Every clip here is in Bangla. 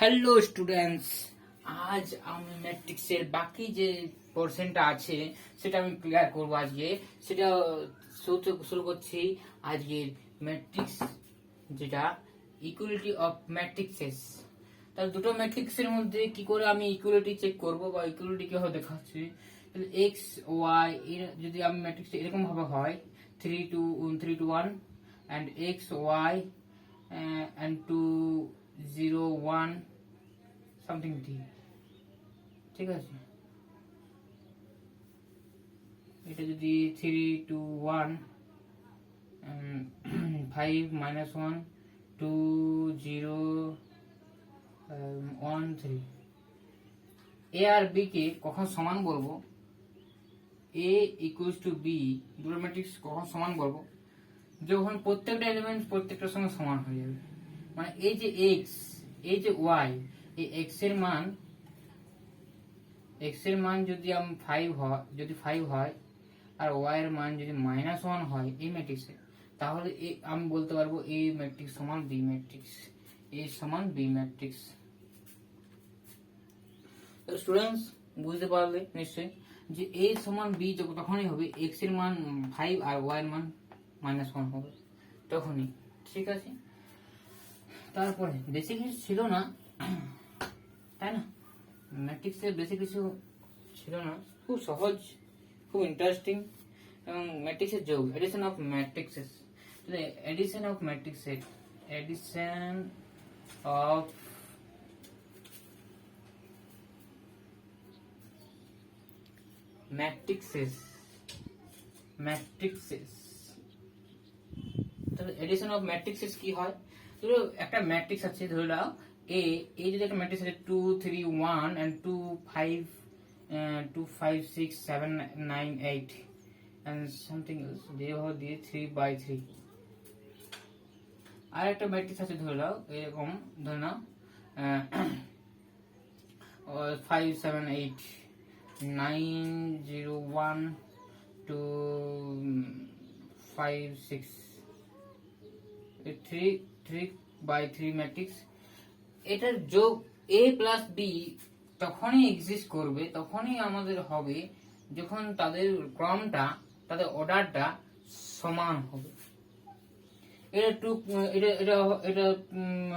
হ্যালো স্টুডেন্টস, আজ আমি ম্যাট্রিক্সের বাকি যে পোর্শনটা আছে সেটা আমি ক্লিয়ার করবো আজকে। সেটা শুরু করছি আজকের ম্যাট্রিক্স, যেটা ইকুয়ালিটি অফ ম্যাট্রিক্সেস। তাহলে দুটো ম্যাট্রিক্সের মধ্যে কি করে আমি ইকুয়ালিটি চেক করব বা ইকুয়ালিটি কিভাবে দেখাচ্ছি। তাহলে এক্স ওয়াই এর যদি আমি ম্যাট্রিক্সটা এরকম ভাবে হয় 3 to 1 and x y and 2 0 1 something D, ঠিক আছে। এটা যদি 3 to 1 5 - 1 2 0 1 3, এ আর বি কে কখন সমান বলবো, এ ইকুয়ালস টু বি দুটো ম্যাট্রিক্স কখন সমান বলবো, যখন প্রত্যেকটা এলিমেন্ট প্রত্যেকটার সঙ্গে সমান হয়ে যাবে। মানে এই যে এক্স, এই যে ওয়াই, এই এক্স এর মান যদি আমি 5 হয়, যদি 5 হয় আর ওয়াই এর মান যদি -1 হয় এই ম্যাট্রিক্সে, তাহলে আমি বলতে পারবো এ ম্যাট্রিক্স সমান বি ম্যাট্রিক্স, এ সমান বি ম্যাট্রিক্স। স্টুডেন্টস বুঝতে পারলে নিশ্চয়ই যে এ সমান বি তখনই হবে এক্স এর মান 5 আর ওয়াই এর মান -1 হবে তখনই, ঠিক আছে। তারপরে বেশি কিছু ছিল না, তাই না? ম্যাট্রিক্সের বেশি কিছু ছিল না, খুব সহজ, খুব ইন্টারেস্টিং। এবং ম্যাট্রিক্সের যোগ, addition of matrices, addition of matrices, addition of matrices, matrices. তাহলে এডিশন অফ ম্যাট্রিক্সেস কি হয়? ধরো একটা ম্যাট্রিক্স আছে, ধরে নাও এ, এই যদি একটা ম্যাট্রিক্স আছে 2 3 1 and 2 5 2 5 6 7 9 8 and something else, যেভাবে দিয়ে 3/3। আর একটা ম্যাট্রিক্স আছে ধরে নাও এরকম, ধরে নাও 5 7 8 9 0 1 2 5 6, 3/3 ম্যাট্রিক্স। এটার যোগ a প্লাস বি তখনই এক্সিস্ট করবে, তখনই আমাদের হবে যখন তাদের ক্রমটা, তাদের অর্ডারটা সমান হবে। এটা টু, এটা এটা এটা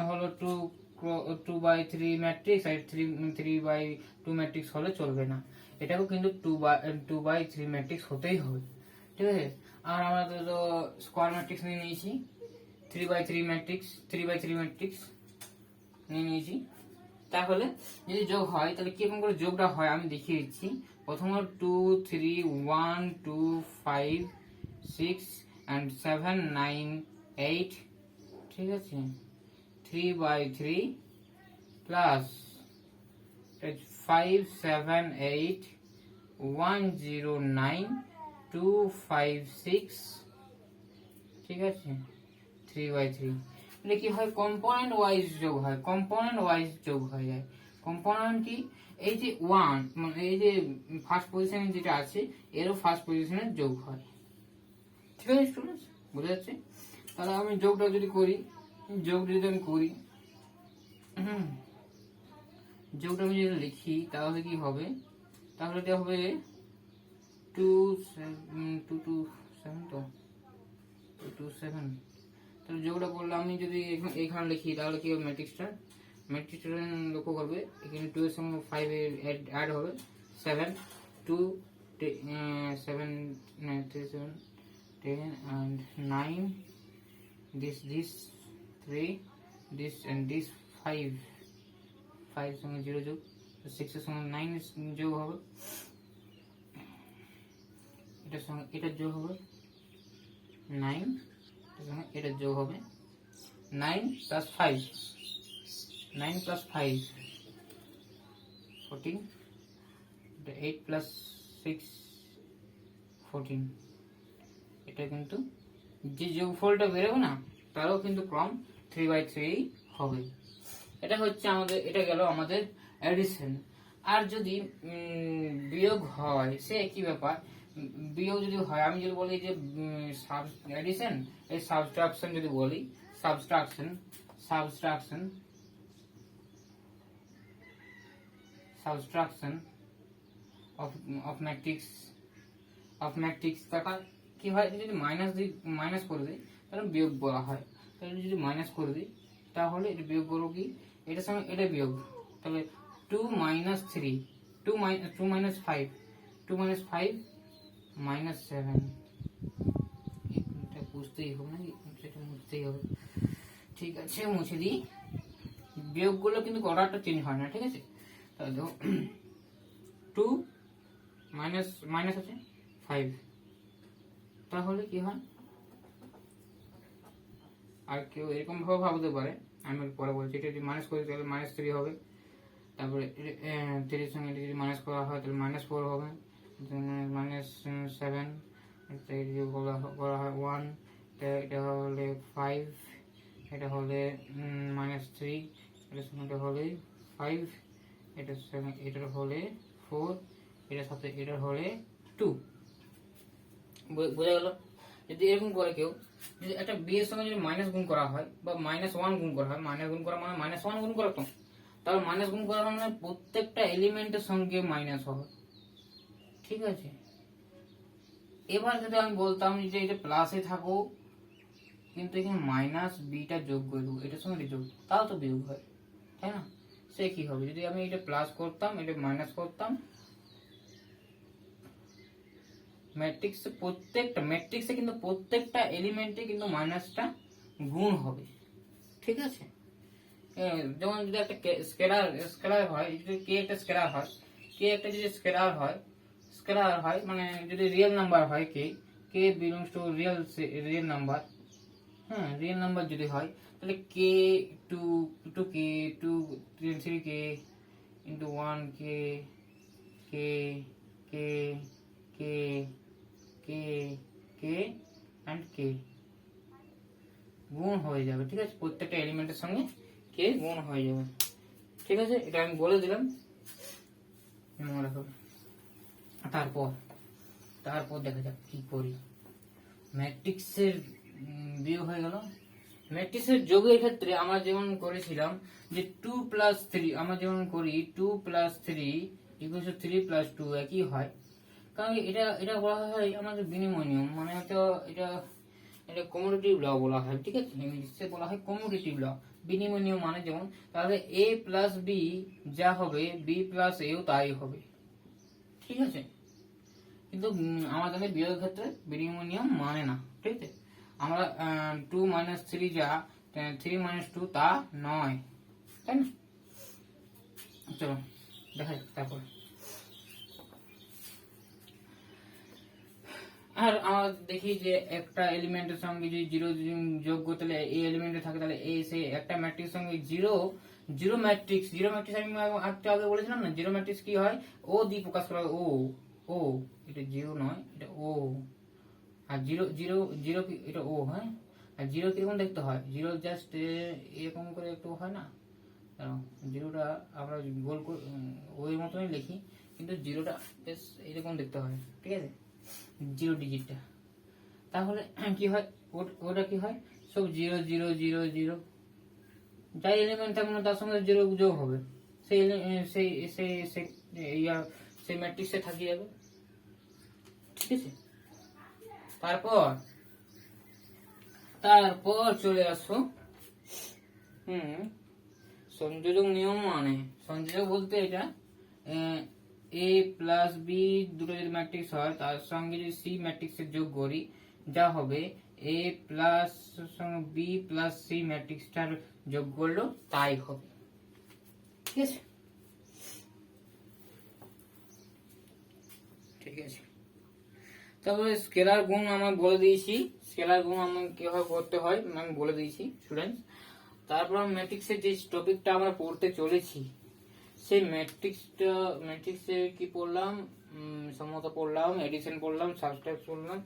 হলো 2/3 ম্যাট্রিক্স, আর 3/2 ম্যাট্রিক্স হলে চলবে না, এটাকেও কিন্তু 2/3 ম্যাট্রিক্স হতেই হবে, ঠিক আছে। আর আমরা তো স্কোয়ার ম্যাট্রিক্স নিয়ে নিয়েছি, 3/3 ম্যাট্রিক্স, 3/3 ম্যাট্রিক্স নিয়ে নিয়েছি। তাহলে যদি যোগ হয় তাহলে কিরকম করে যোগটা হয় আমি দেখিয়ে দিচ্ছি। প্রথমত 2 3 1 2 5 6 and 7 9 8, ঠিক আছে, 3/3 প্লাস 5 7 8 1 0 9 2 5 6, ঠিক আছে, 3/3। এটা কি হয়, কম্পোনেন্ট ওয়াইজ যোগ হয়, কম্পোনেন্ট ওয়াইজ যোগ হয়ে যায়। কম্পোনেন্ট কি, এই যে 1 মানে এই যে ফার্স্ট পজিশনে যেটা আছে এরও ফার্স্ট পজিশনে যোগ হয়, ঠিক আছে স্টুডেন্টস, বুঝা যাচ্ছে? তাহলে আমি যোগটা যদি করি, যোগটা যদি আমি করি, যোগটা আমি যদি লিখি তাহলে কি হবে, তাহলে এটা হবে 2 2 2 7 তো 2 7। তাহলে যোগটা করলে আমি যদি এখানে লিখি তাহলে কি হবে, ম্যাট্রিক্সটা লক্ষ্য করবে এখানে 2 এর সঙ্গে 5 এর অ্যাড হবে 7 2 7 9 3 7 10 and 9, this 3, this and this 5 সঙ্গে 0 যোগ, 6 এর সঙ্গে 9 যোগ হবে, এটার সঙ্গে এটার যোগ হবে 9, এটার যোগ হবে 9 plus 5, 9 plus 5 14, 8 plus 6 14। এটা কিন্তু যে যোগফলটা বেরোবে না তারও কিন্তু ক্রম 3/3 হবে। এটা হচ্ছে আমাদের, এটা গেল আমাদের এডিশন। আর যদি বিয়োগ হয় সে একই ব্যাপার, বিয়োগ যদি হয়, আমি যদি বলি যে এডিশন, এই সাবট্রাকশন যদি বলি, সাবট্রাকশন সাবট্রাকশন অফ ম্যাট্রিক্স টাকা কি হয়, যদি মাইনাস করে দিই তাহলে বিয়োগ বলা হয়। তাহলে যদি মাইনাস করে দিই তাহলে এটা বিয়োগ করবো কি, এটার সঙ্গে এটা বিয়োগ, তাহলে 2 minus 3, 2 minus 5, 2 minus 5 minus 7, এটা বুঝতেই হবে নাকি, সেটা বুঝতেই হবে। ঠিক আছে, মুছে দিই। বিয়োগগুলো কিন্তু অর্ডারটা চেঞ্জ হয় না, ঠিক আছে। তাহলে দেখো 2 মাইনাস আছে 5, তাহলে কি হয়, আর কেউ এরকম ভাবে ভাবতে পারে, আমি পরে বলছি, এটা যদি মাইনাস করি তাহলে -3 হবে, তারপরে 3 সঙ্গে এটা যদি মাইনাস করা হয় তাহলে -4 হবে, -7, এটা যদি করা হয় 1, এটা হলে 5, এটা হলে -3, এটার সঙ্গে এটা হলে 5, এটার সঙ্গে এটার হলে 4, এটার সাথে এটার হলে 2। বোঝা গেল? যদি এরকম করে কেউ, যদি একটা বি এর সঙ্গে যদি মাইনাস গুণ করা হয় বা -1 গুণ করা হয়, মাইনাস গুণ করা মানে -1 গুণ করা, তো তাহলে মাইনাস গুণ করা মানে প্রত্যেকটা এলিমেন্টের সঙ্গে মাইনাস হবে, ঠিক আছে। এবার যদি আমি বলতাম যে এটা প্লাসে থাকো কিন্তু এখানে মাইনাস বিটা যোগ করে দেবো, এটার সঙ্গে যোগ, তাও তো বিয়োগ হয়, তাই না। সে কি হবে, যদি আমি এটা প্লাস করতাম এটা মাইনাস করতাম, ম্যাট্রিক্সে কিন্তু প্রত্যেকটা এলিমেন্টে কিন্তু মাইনাসটা গুণ হবে, ঠিক আছে। যেমন যদি একটা স্কেলার হয়, যদি কে একটা স্কেলার হয়, যদি স্কেলার হয় মানে যদি রিয়েল নাম্বার হয়, k belongs to real number, হ্যাঁ রিয়েল নাম্বার যদি হয়, তাহলে k two k 3 k into 1 k k k k k k and k গুণ হয়ে যাবে, ঠিক আছে। প্রত্যেকটা এলিমেন্টের সঙ্গে কে গুণ হয়ে যাবে, ঠিক আছে। এটা আমি বলে দিলাম, মনে রাখো। তারপর দেখা যাক কি করি। ম্যাট্রিক্সের বিয়োগ হয়ে গেল। ম্যাট্রিক্সের যোগের ক্ষেত্রে আমরা যেমন করেছিলাম যে 2 + 3, আমরা যেমন করি 2 + 3 = 3 + 2 একই হয়, কারণ এটা বলা হয় আমাদের বিনিময় নিয়ম, মানে হয়তো এটা কমোডিটিভ ল বলা হয়, ঠিক আছে। ইংলিশে বলা হয় কমোডিটিভ ল, বিনিময় নিয়ম মানে যেমন, তাহলে a + b যা হবে b + a ও তাই হবে, ঠিক আছে। কিন্তু আমাদের বিয়োগের ক্ষেত্রে বিনিময় নিয়ম মানে না, ঠিক আছে। আমরা 2 - 3 যা 3 - 2 তা নয়, তাই না। চলো দেখা যাক তারপর। আর আমরা দেখি যে একটা এলিমেন্টের সঙ্গে যদি 0 যোগ করতে হলে এই এলিমেন্টে থাকে, তাহলে এই সেই একটা ম্যাট্রিক্সের সঙ্গে জিরো ম্যাট্রিক্স আমি একটু আগে বলেছিলাম না, জিরো ম্যাট্রিক্স কি হয়, ও দিয়ে প্রকাশ করা হয়, ও এটা জিরো নয়, এটা ও, আর জিরো জিরো জিরো এটা ও, হ্যাঁ। আর জিরো কিরকম দেখতে হয়, জিরো জাস্ট এরকম করে একটু হয় না, জিরোটা আমরা গোল ওই মতনই লিখি, কিন্তু জিরোটা বেশ এরকম দেখতে হয়, ঠিক আছে, জিরো ডিজিটটা। তাহলে কি হয়, ওটা কি হয়, সব 0 0 0 0, যাই এলিমেন্ট থাকবে না তার সঙ্গে জিরো যোগ হবে, সেই সেই সেই সেই ম্যাট্রিক্সে থাকি যাবে, ঠিক আছে। তারপর চলে আসো সংযোজক নিয়ম, মানে সংযোজক বলতে এটা a + b দুটো যদি ম্যাট্রিক্স হয় তার সঙ্গে যদি c ম্যাট্রিক্সের যোগ করি, যা হবে a + b + c ম্যাট্রিক্সটার যোগ করলেও তাই হবে, ঠিক আছে। ঠিক আছে, তারপরে স্কেলার গুণ আমরা বলে দিয়েছি, স্কেলার গুণ আমরা কিভাবে করতে হয় আমি বলে দিয়েছি স্টুডেন্টস। তারপর ম্যাট্রিক্সের যে টপিকটা আমরা পড়তে চলেছি, সেই ম্যাট্রিক্সে কি পড়লাম, সমতা পড়লাম, এডিশন পড়লাম, সাবট্রাকশন পড়লাম,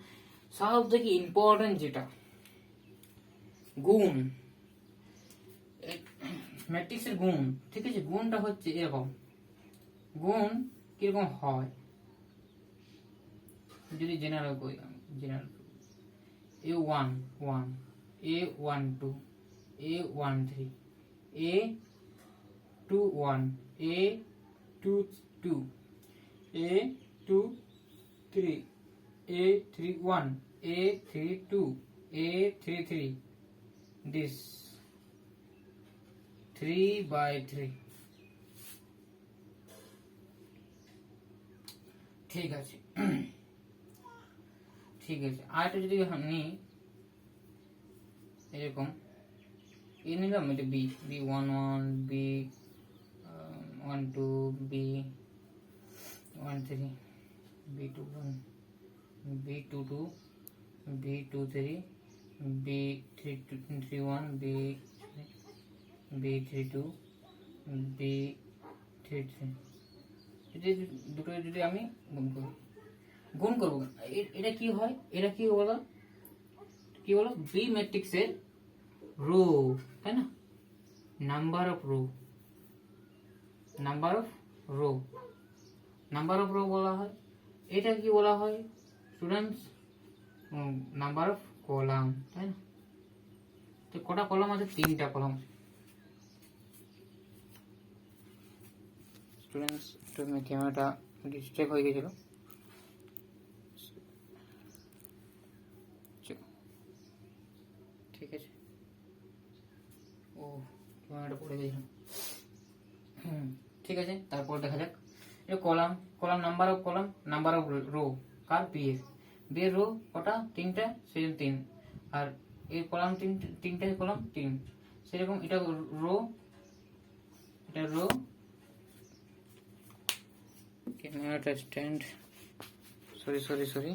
সব থেকে ইম্পর্টেন্ট যেটা গুণ, ম্যাট্রিক্সের গুণ, ঠিক আছে। গুণটা হচ্ছে এরকম, গুণ কিরকম হয় যদি জেনারেল করি, a1 1, a1 2, a1 3, a2 1, a2 2 2, A 2 3, A 3 1, A 3 2, A 3 3, this 3/3। ঠিক আছে, ঠিক আছে। আরেকটা যদি নিই এরকম, এ নিলাম, এটা B, B 1 1, B 1 2, B 1 3, B 2 1, B 2 2, B 2 3, B 3 3 1, B 3 2, B 3 3। দুটো যদি আমি গুণ করবো, এটা কি হয়, এটা কি বলো, কি বলো, বি ম্যাট্রিক্সের রো, তাই না, number of rho, number of rho, number of rho বলা হয়। এটা কি বলা হয় স্টুডেন্টস, নাম্বার অফ কলাম, তাই না। তো কটা কলাম আছে, 3টা কলাম আছে স্টুডেন্টস। ক্যামেরাটা ডিস্ট্র্যাক্ট হয়ে গেছিল, ঠিক আছে। ও ক্যামেরাটা পড়ে গেছিল, ঠিক আছে। তারপর দেখা যাক, এটা column, column number of column, number of row, কার, বি এর, বি এর রো কটা, 3টা, সেজন্য 3। আর এই কলাম 3টা কলাম 3, সেরকম এটা রো, এটা রো, ক্যামেরাটা stand, sorry sorry sorry,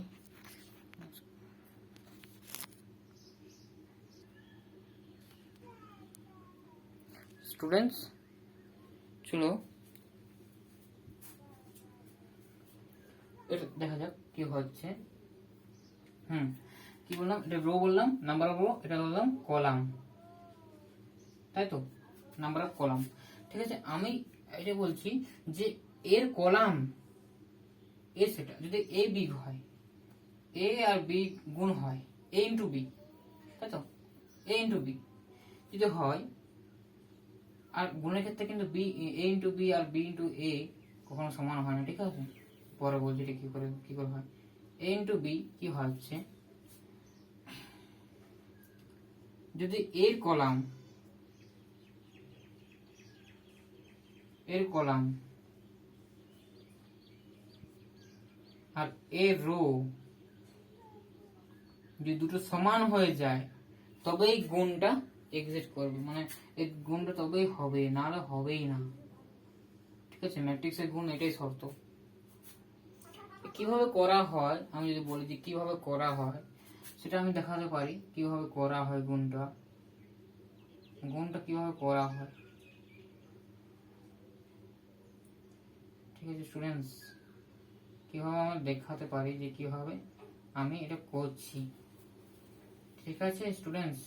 students চলো এটা দেখা যাক কি হচ্ছে। কি বললাম, এটা রো বললাম, নাম্বার অফ রো, এটা বললাম কলাম, তাই তো, নাম্বার অফ কলাম, ঠিক আছে। আমি এটা বলছি যে এর কলাম, এর সেটা যদি এ বি হয়, এ আর বি গুণ হয়, এ ইন্টু বি, তাই তো, এ ইন্টু বি যদি হয়, আর গুণের ক্ষেত্রে কিন্তু বি, এ ইন্টু বি আর বি ইন্টু এ কখনো সমান হয় না, ঠিক আছে। পরে বলছি এটা কি করে হয়। এ ইন্টু বি কি হচ্ছে, যদি এর কলাম, এর কলাম আর এর রো যদি দুটো সমান হয়ে যায়, তবেই গুণটা এক্সিস্ট করবে, মানে এই গুণটা তবেই হবে, নাহলে হবেই না, ঠিক আছে। ম্যাট্রিক্সের গুণ এটাই শর্ত। কিভাবে করা হয়, আমি যদি বলি যে কিভাবে করা হয়, সেটা আমি দেখাতে পারি কিভাবে করা হয়, গুণটা কিভাবে করা হয়, ঠিক আছে স্টুডেন্টস। কিভাবে আমি দেখাতে পারি যে কিভাবে আমি এটা করছি, ঠিক আছে স্টুডেন্টস,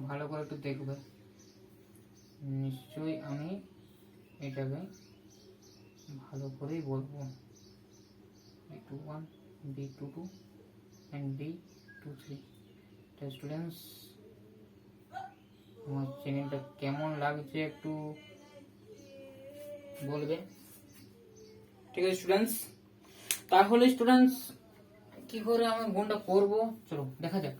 ভালো করে একটু দেখবে, নিশ্চয়ই আমি এটাকে ভালো করেই বলবো। B21, B22 and B23। Students আমার চ্যানেলটা কেমন লাগছে একটু বলবে, ঠিক আছে স্টুডেন্টস। তাহলে স্টুডেন্টস কি করে আমি গুণটা করব, চলো দেখা যাক।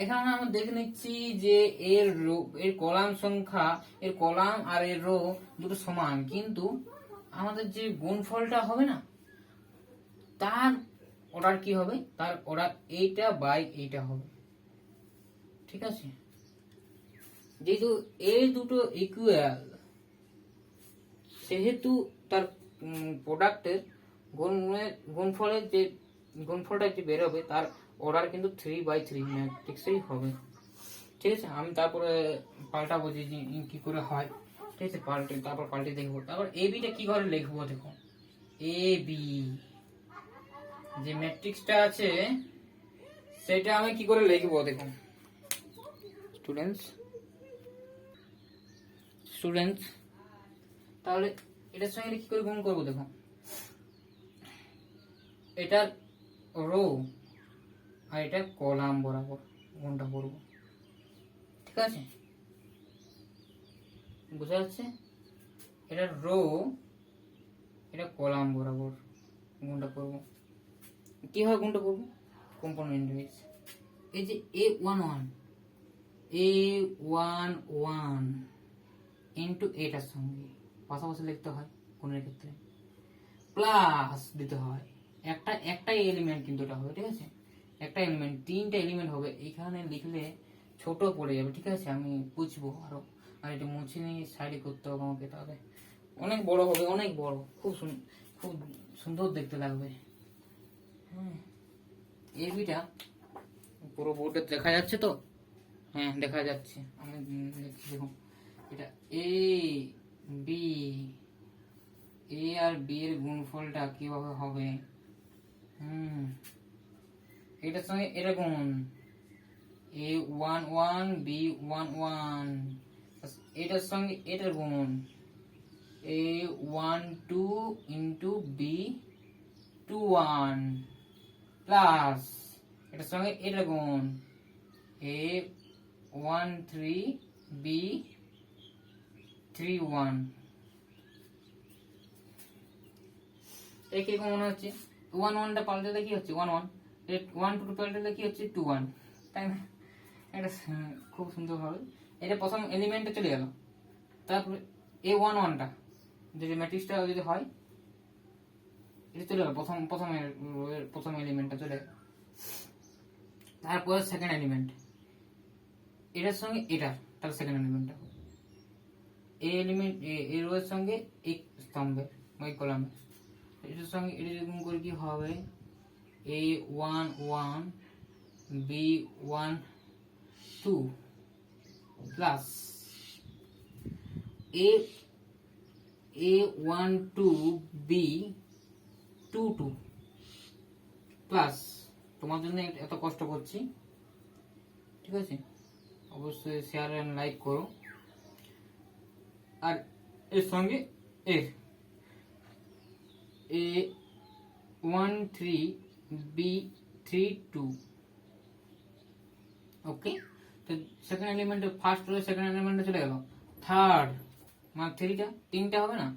এখানে আমরা দেখে নিচ্ছি যে এর রো, এর কলাম সংখ্যা, এর কলাম আর এর রো দুটো সমান, কিন্তু আমাদের যে গুণফলটা হবে না, তার অর্ডার কি হবে, তার অর্ডার এইটা বাই এইটা হবে, ঠিক আছে। যেহেতু এই দুটো ইকুয়াল, সেহেতু তার প্রোডাক্টের গুণফলের যে গুণফলটা যে বেরোবে, তার অর্ডার কিন্তু 3/3 ম্যাট্রিক্সেই হবে, ঠিক আছে। আমি তারপরে পাল্টাবো যে কি করে হয়, ঠিক আছে, তারপর পাল্টে দেখবো। তারপর এ বিটা কি করে লিখবো, দেখো এ বি যে ম্যাট্রিক্সটা আছে সেটা আমি কি করে লিখবো, দেখো স্টুডেন্টস তাহলে এটার সঙ্গে কি করে গুণ করবো, দেখো এটার রো আর এটা কলাম বরাবর গুণটা করবো, ঠিক আছে, বোঝা যাচ্ছে। এটার রো এটা কলাম বরাবর গুণটা করবো। কিভাবে গুণটা করবো? Component wise. এই যে A11 ইন্টু এটার সঙ্গে পাশাপাশি লিখতে হয় কোণের ক্ষেত্রে, প্লাস দিতে হয় একটাই এলিমেন্ট, কিন্তু এটা হবে, ঠিক আছে, একটা এলিমেন্ট, তিনটা এলিমেন্ট হবে। এখানে লিখলে ছোট পড়ে যাবে, ঠিক আছে, আমি বুঝবো আরো। আর এটা মুছে নিয়ে সাইডে করতে হবে আমাকে, তাহলে অনেক বড় হবে, অনেক বড়, খুব সুন্দর দেখতে লাগবে। হ্যাঁ, এবিটা পুরো বোর্ডে দেখা যাচ্ছে তো? হ্যাঁ, দেখা যাচ্ছে। আমি লিখছি, দেখুন, এটা A B, A R B এর গুণফলটা কিভাবে হবে? এটার সঙ্গে এটা গুণ, A11 B11, এটার সঙ্গে এটার গুণ, A12 ইন্টু B21, প্লাস এটার সঙ্গে এটার গুণ, A13 B31। এই কিরকম মনে হচ্ছে? 1 1টা পাল্টালে কি হচ্ছে? 1 1, 1 2 পাল্টালে কি হচ্ছে? 2 1, তাই না? এটা খুব সুন্দর হবে। এটা প্রথম এলিমেন্টে চলে গেল, তারপরে A11টা যদি ম্যাট্রিক্সটা যদি হয়, এটা চলে গেল, প্রথম এলিমেন্টটা চলে গেল। তারপরে সেকেন্ড এলিমেন্ট, এটার সঙ্গে এটার, তাহলে সেকেন্ড এলিমেন্টটা এ রোয়ের সঙ্গে এই স্তম্ভের ওই কলামে, এটার সঙ্গে এটা গুণ করে কি হবে? A11 B12 plus A12 B22 plus, তোমার জন্য এত কষ্ট করছি, ঠিক আছে, অবশ্যই শেয়ার এন্ড লাইক করো। আর এর সঙ্গে A13 B32, ওকে। তো সেকেন্ড এলিমেন্টে ফার্স্ট রো সেকেন্ড এলিমেন্টে চলে গেল, থার্ড মানে তিনটা হবে না?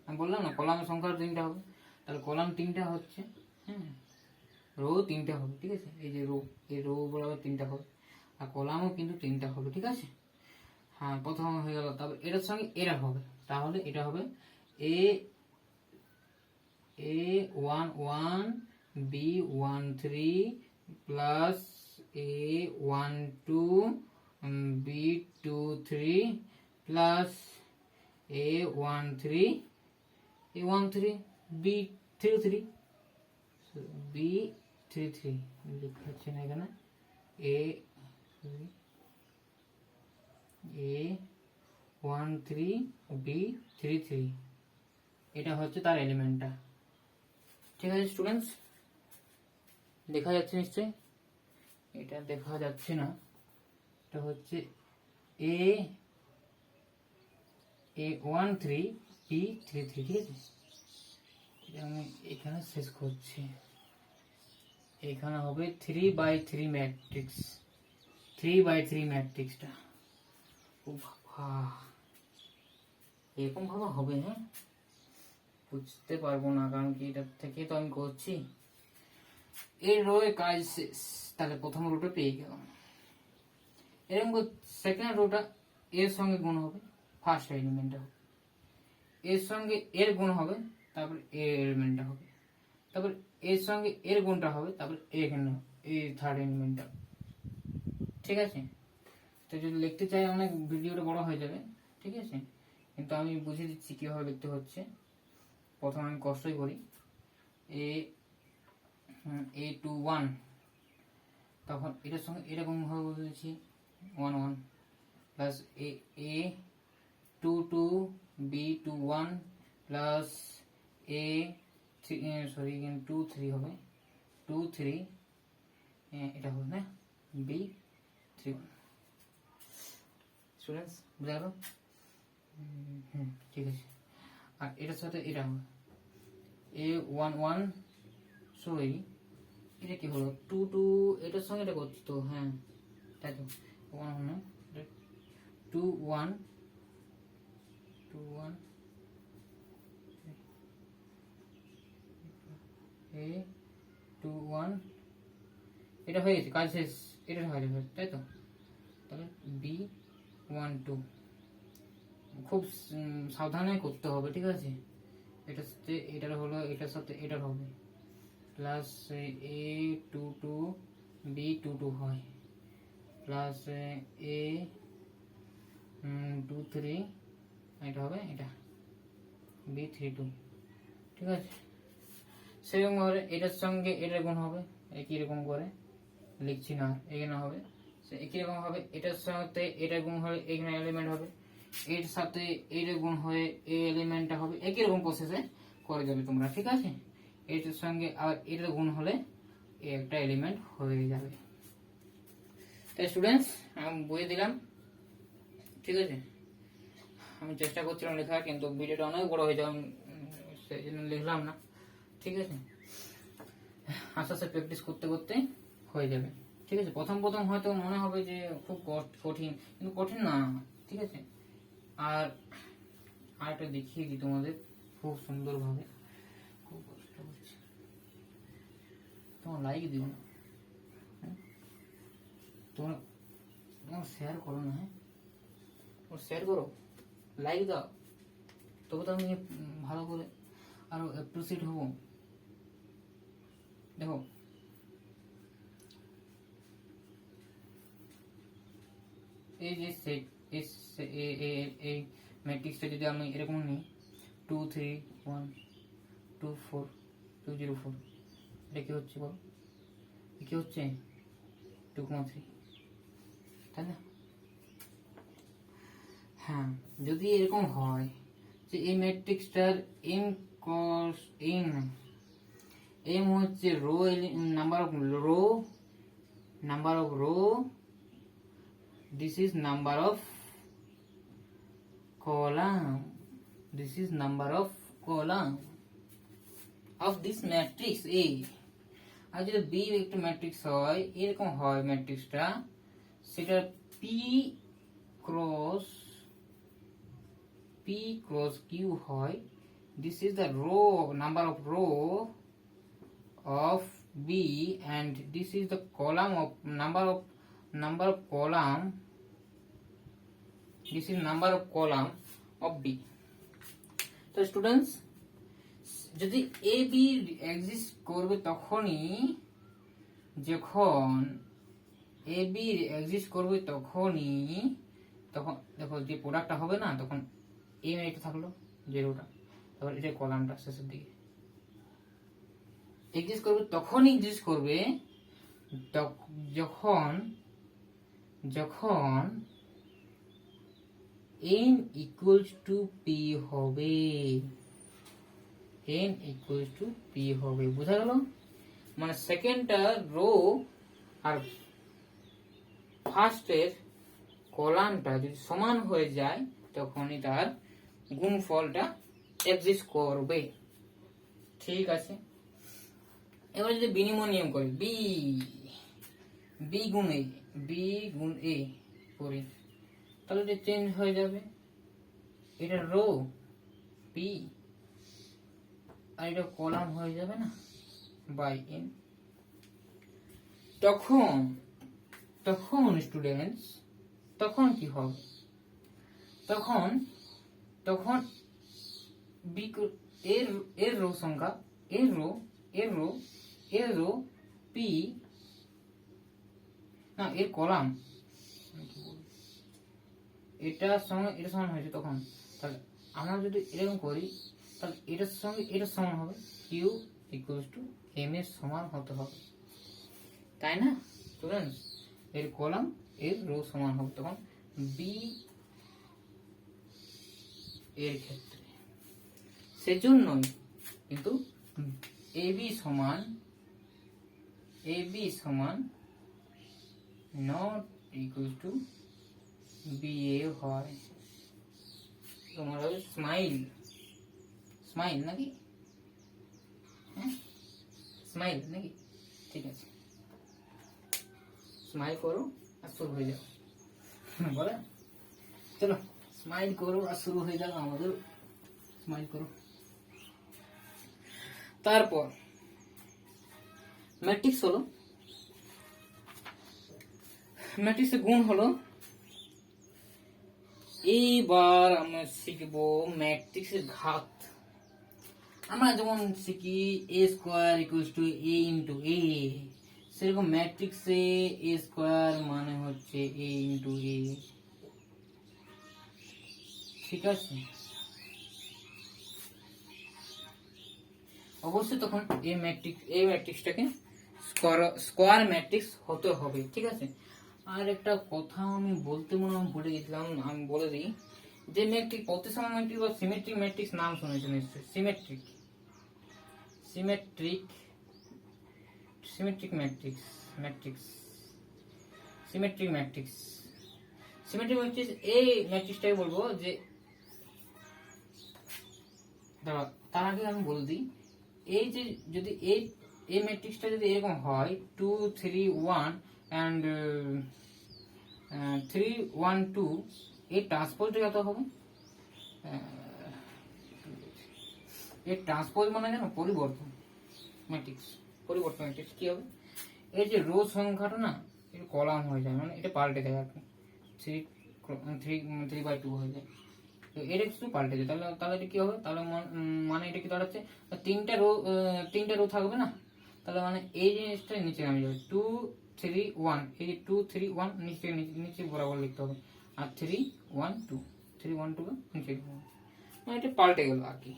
আমি বললাম না কলামের সংখ্যা 3টা হবে, তাহলে কলাম 3টা হচ্ছে, হ্যাঁ, রো 3টা হবে, ঠিক আছে, এই যে এই রো বরাবর 3টা হবে, আর কলামও কিন্তু 3টা হবে, ঠিক আছে। হ্যাঁ, প্রথম হয়ে গেল। তারপর এটার সঙ্গে এটা হবে, তাহলে এটা হবে A11 B13 plus A12 B23 plus A13 B33 লেখা হচ্ছে না এখানে, A13 B33, এটা হচ্ছে তার এলিমেন্টটা, ঠিক আছে স্টুডেন্টস? দেখা যাচ্ছে নিশ্চয়ই? এটা দেখা যাচ্ছে না, এটা হচ্ছে A13 B33, ঠিক আছে। এটা আমি এখানে শেষ করছি। এখানে হবে 3/3 ম্যাট্রিক্স, 3/3 ম্যাট্রিক্সটা। ও বাবা, এরকম ভাবে হবে? হ্যাঁ, বুঝতে পারবো না, কারণ কি এটা থেকে তো আমি করছি। এই রোয়ে কাজ শেষ, তাহলে প্রথম রোটা পেয়ে গেলাম। এরকম সেকেন্ড রোটা এর সঙ্গে গুণ হবে, ফার্স্ট এলিমেন্টটা হবে, এর সঙ্গে এর গুণ হবে, তারপর এর এলিমেন্টটা হবে, তারপর এর সঙ্গে এর গুণটা হবে, তারপর এখানে এই থার্ড এলিমেন্টটা, ঠিক আছে। তো যদি লিখতে চাই অনেক ভিডিওটা বড় হয়ে যাবে, ঠিক আছে, কিন্তু আমি বুঝিয়ে দিচ্ছি কিভাবে লিখতে হচ্ছে। প্রথমে আমি কষ্টই করি, A21, তখন এটার সঙ্গে এরকম ভাবে বলেছি 1 1 plus A22 B21 plus A23 হবে 23, এটা হবে না B31। স্টুডেন্টস বুঝা গেল? ঠিক আছে। আর এটার সাথে এটা হবে A11, সরি এটা কি হলো 2 2, এটার সঙ্গে এটা করছি তো, হ্যাঁ তাই তো, 1 1 2 1 2 1 এটা হয়ে গেছে, কাজ শেষ, এটা হয়ে যাবে, তাই তো? তাহলে B12 খুব সাবধানে করতে হবে, ঠিক আছে? এটার সাথে এটার হলো, এটার সাথে এটার হবে, প্লাস A22 B22 হয়, প্লাস A23 এটা হবে, এটা B32, ঠিক আছে? সেরকম ভাবে এটার সঙ্গে এটার গুণ হবে, একই রকম করে লিখছি না, এখানে হবে একই রকম হবে, এটার সাথে এটার গুণ হয়ে এখানে এলিমেন্ট হবে, এর সাথে এটার গুণ হয়ে এই এলিমেন্টটা হবে, একই রকম প্রসেসে করে যাবে তোমরা, ঠিক আছে? এটার সঙ্গে আর এটার গুণ হলে একটা এলিমেন্ট হয়ে যাবে। তাই স্টুডেন্টস আমি বুঝিয়ে দিলাম, ঠিক আছে? আমি চেষ্টা করছিলাম লেখার, কিন্তু ভিডিওটা অনেক বড় হয়ে যাবে, সেই জন্য লিখলাম না, ঠিক আছে? আস্তে আস্তে প্র্যাকটিস করতে করতে হয়ে যাবে, ঠিক আছে? প্রথম প্রথম হয়তো মনে হবে যে খুব কঠিন, কিন্তু কঠিন না, ঠিক আছে? আর আরেকটা দেখিয়ে দিই তোমাদের খুব সুন্দর ভাবে, খুব কষ্ট হচ্ছে, তোমার লাইক দিও না, তোমরা শেয়ার করো না, হ্যাঁ শেয়ার করো, লাইক দাও, তবে তো আমি ভালো করে আরো অ্যাপ্রিসিয়েট হব। দেখো এই যে এই ম্যাট্রিক্সটা যদি আমি এরকম নিই 2 3 1 2 4 2 0 4, এটা কি হচ্ছে বল? কি হচ্ছে 2,3, তাই না? হ্যাঁ, যদি এরকম হয় যে এই ম্যাট্রিক্সটার m cos m হচ্ছে row, number of row, this is number of column, this is number of column of this matrix A। আর যদি B একটা ম্যাট্রিক্স হয়, এরকম হয় ম্যাট্রিক্সটা, সেটা P cross Q হয়, this is the row, number of row of B, and this is the column of number of column, this is number of column of B। তো স্টুডেন্টস যদি এ বি এক্সিস্ট করবে তখনই, যখন এ বি এক্সিস্ট করবে তখনই, তখন দেখো যে প্রোডাক্টটা হবে না, তখন এম এটা থাকলো জিরোটা, তারপর এটা কলামটা শেষের দিকে এক্সিস্ট করবে, তখনই এক্সিস্ট করবে যখন n equals to p হবে, n equals to p হবে, বুঝা গেল? মানে সেকেন্ডটা রো আর ফার্স্টের কলামটা যদি সমান হয়ে যায়, তখনই তার গুণফলটা এক্সিস্ট করবে, ঠিক আছে? এবার যদি বিনিময় নিয়ম করি, বি গুণ এ করি, তাহলে এটা চেঞ্জ হয়ে যাবে, এটা রো পি আর এটা কলাম হয়ে যাবে না বাই এন। তখন স্টুডেন্টস তখন কি হবে? তখন বি এর রো সংখ্যা, এর রো পি না, এর কলাম, এটার সঙ্গে এটা সমান হয়েছে, তখন তাহলে আমরা যদি এরকম করি, তাহলে এটার সঙ্গে এটা সমান হবে, কিউ ইকুয়ালস টু এম এর সমান হতে হবে, তাই না স্টুডেন্টস? এর কলাম এর রো সমান হবে, তখন বি এর ক্ষেত্রে সেজন্যই কিন্তু এবি সমান not equal to B A হয়, তোমার হবে স্মাইল নাকি? হ্যাঁ স্মাইল নাকি? ঠিক আছে, স্মাইল করো আর শুরু হয়ে যাও, বলে চলো স্মাইল করো আর শুরু হয়ে যাও, আমাদের স্মাইল করো। তারপর ম্যাট্রিক্স হলো ম্যাট্রিক্সের গুণ হলো, এইবার আমরা শিখবো ম্যাট্রিক্সের ঘাত। আমরা যেমন শিখি a square equals to a into a, সেরকম ম্যাট্রিক্সে এ স্কোয়ার মানে হচ্ছে এ ইন্টু এ। ঠিক আছে, অবশ্যই তখন এই ম্যাট্রিক্সটাকে স্কোয়ার ম্যাট্রিক্স হতে হবে। ঠিক আছে, আর একটা কথা আমি বলতে মনে হয় ভুলে গেছিলাম, আমি বলে দিই যে ম্যাট্রিক প্রতিসম ম্যাট্রিক্স বা সিমেট্রিক ম্যাট্রিক্স নাম শুনেছেন নিশ্চয়ই। Symmetric symmetric symmetric matrix matrix symmetric matrix symmetric matrix এই ম্যাট্রিক্সটাই বলবো যে, তার আগে আমি বলে দিই, এই যে যদি এই ম্যাট্রিক্সটা যদি এরকম হয় 2 3 1 অ্যান্ড 3 1 2, এই ট্রান্সপোজটা কত হবে? এই ট্রান্সপোজ মানে জানো পরিবর্তন ম্যাট্রিক্স। পরিবর্তন ম্যাট্রিক্স কি হবে? এই যে রো সংখ্যাটা না, এটা কলাম হয়ে যায়, মানে এটা পাল্টে যায় আর কি, 3/2 হয়ে যায়। তো এটা একটু পাল্টে যায়, তাহলে তাহলে এটা কি হবে? তাহলে মানে এটা কি দাঁড়াচ্ছে, তিনটা রো থাকবে না, তাহলে মানে এই জিনিসটা নিচে নামে যাবে। 2 3 1, এই যে 2 3 1 নিচে নিচে বরাবর লিখতে হবে, আর 3 1 2 3 1 2 নিচে লিখতে হবে, মানে এটা পাল্টে গেল আর কি।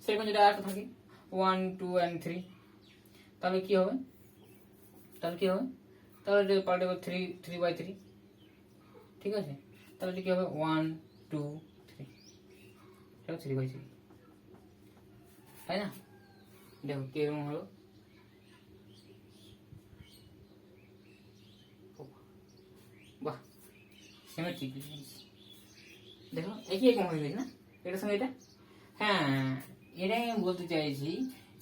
সেরকম যেটা একটা থাকে 1 2 and 3, তাহলে কি হবে? তাহলে এটা পাল্টে গেল 3/3। ঠিক আছে, তাহলে এটা কি হবে? 1 2 3, এটা 3/3, তাই না? দেখো কিরকম হলো, বাহ সিমেট্রিক। দেখো একই রকম হয়ে গেছে না এটার সঙ্গে এটা। হ্যাঁ, এটাই আমি বলতে চাইছি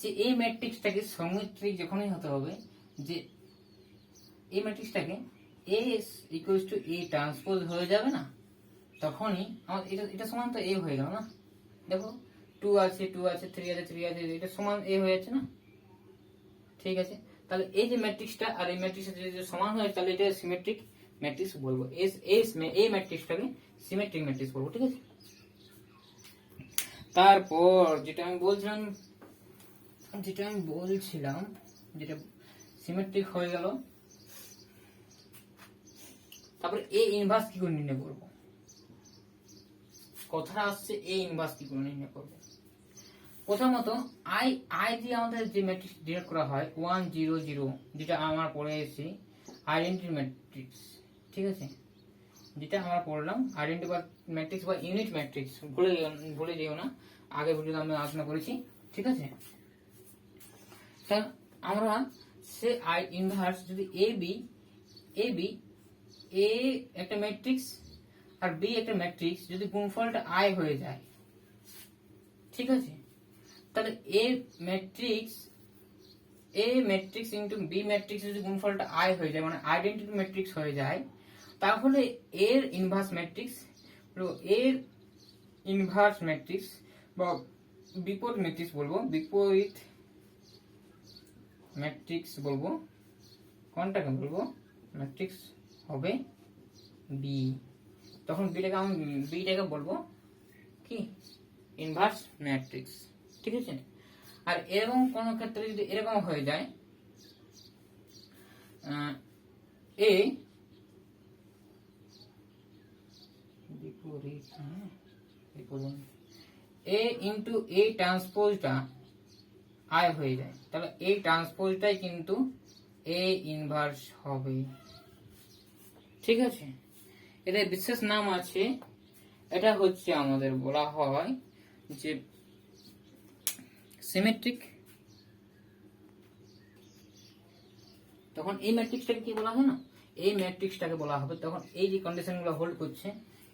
যে এই ম্যাট্রিক্সটাকে সিমেট্রিক যখনই হতে হবে, যে এই ম্যাট্রিক্সটাকে এ ইকুয়ালস টু এ ট্রান্সপোজ হয়ে যাবে না, তখনই আমার এটা সমান তো এ হয়ে গেল না। দেখো 2 আছে 2 আছে 3 আছে 3 আছে, এটা সমান এ হয়ে যাচ্ছে না। ঠিক আছে, তাহলে এই যে ম্যাট্রিক্সটা আর এই ম্যাট্রিক্সটা যদি সমান হয়, তাহলে এটা সিমেট্রিক ম্যাট্রিক্স বলবো। এই ম্যাট্রিক্সটাকে সিমেট্রিক ম্যাট্রিক্স বলবো। ঠিক আছে, তারপর যেটা আমি বলছিলাম যেটা সিমেট্রিক হয়ে গেল, তারপরে এ ইনভার্স কি করে নির্ণয় করব? কথাটা আসছে এ ইনভার্স কি করে নির্ণয় করব। প্রথমত আই দিয়ে আমাদের যে ম্যাট্রিক্স ডিনোট করা হয় 1 0 0, যেটা আমরা পড়ে এসেছি আইডেন্টিটি ম্যাট্রিক্স। ঠিক আছে, যেটা আমরা পড়লাম আইডেন্টিটি ম্যাট্রিক্স বা ইউনিট ম্যাট্রিক্স, ভুলে যেও না, আগে ভিডিওতে আমরা আলোচনা করেছি। ঠিক আছে, তা আমরা সে আই ইনভার্স যদি এ বি এ একটা ম্যাট্রিক্স আর বি একটা ম্যাট্রিক্স, যদি গুণফলটা আই হয়ে যায়, ঠিক আছে, তাহলে এ ম্যাট্রিক্স ইনটু বি ম্যাট্রিক্স যদি গুণফলটা আই হয়ে যায়, মানে আইডেন্টিটি ম্যাট্রিক্স হয়ে যায়, তাহলে এর ইনভার্স ম্যাট্রিক্স বা বিপরীত ম্যাট্রিক্স বলবো, কোনটাকে বলবো? ম্যাট্রিক্স হবে বি। তখন বিটাকে বলবো কি? Inverse matrix. ঠিক আছে, আর এরকম কোন ক্ষেত্রে যদি এরকম হয়ে যায়, এ ইন্টু এ ট্রান্সপোজটা আই হয়ে যায়, তাহলে এই ট্রান্সপোজটাই কিন্তু এ ইনভার্স হবে। ঠিক আছে, এটা বিশেষ নাম আছে, এটা হচ্ছে আমাদের বলা হয় যে সিমেট্রিক। তখন এই ম্যাট্রিক্সটাকে কি বলা হয় না, এই ম্যাট্রিক্সটাকে বলা হবে, তখন এই যে কন্ডিশনগুলো হোল্ড করছে,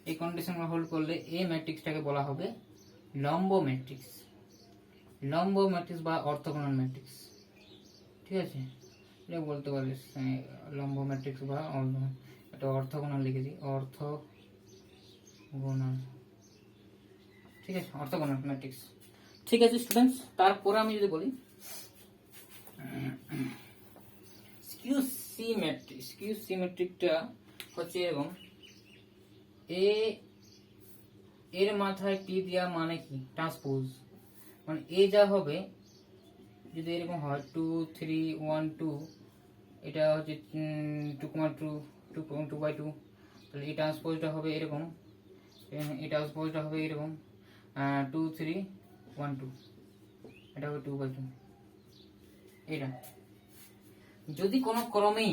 এই কন্ডিশনগুলো হোল্ড করলে এই ম্যাট্রিক্সটাকে বলা হবে লম্ব ম্যাট্রিক্স বা অর্থগোনাল ম্যাট্রিক্স। ঠিক আছে, এটা বলতে পারিস লম্ব ম্যাট্রিক্স বা এটা অর্থগোনাল লিখেছি, অর্থগোনাল। ঠিক আছে, অর্থগোনাল ম্যাট্রিক্স। ঠিক আছে স্টুডেন্টস, তারপরে আমি যদি বলি স্কিউ স্কিউ সিমেট্রিকটা হচ্ছে এরকম, এ এর মাথায় টি দেওয়া মানে কি ট্রান্সপোজ, মানে এ যা হবে যদি এরকম হয় 2 3 1 2, এটা হচ্ছে 2,2 তাহলে এই ট্রান্সপোজটা হবে এরকম, এই ট্রান্সপোজটা হবে এরকম 2 3 1 2, এটা হবে 2/2। এটা যদি কোনো ক্রমে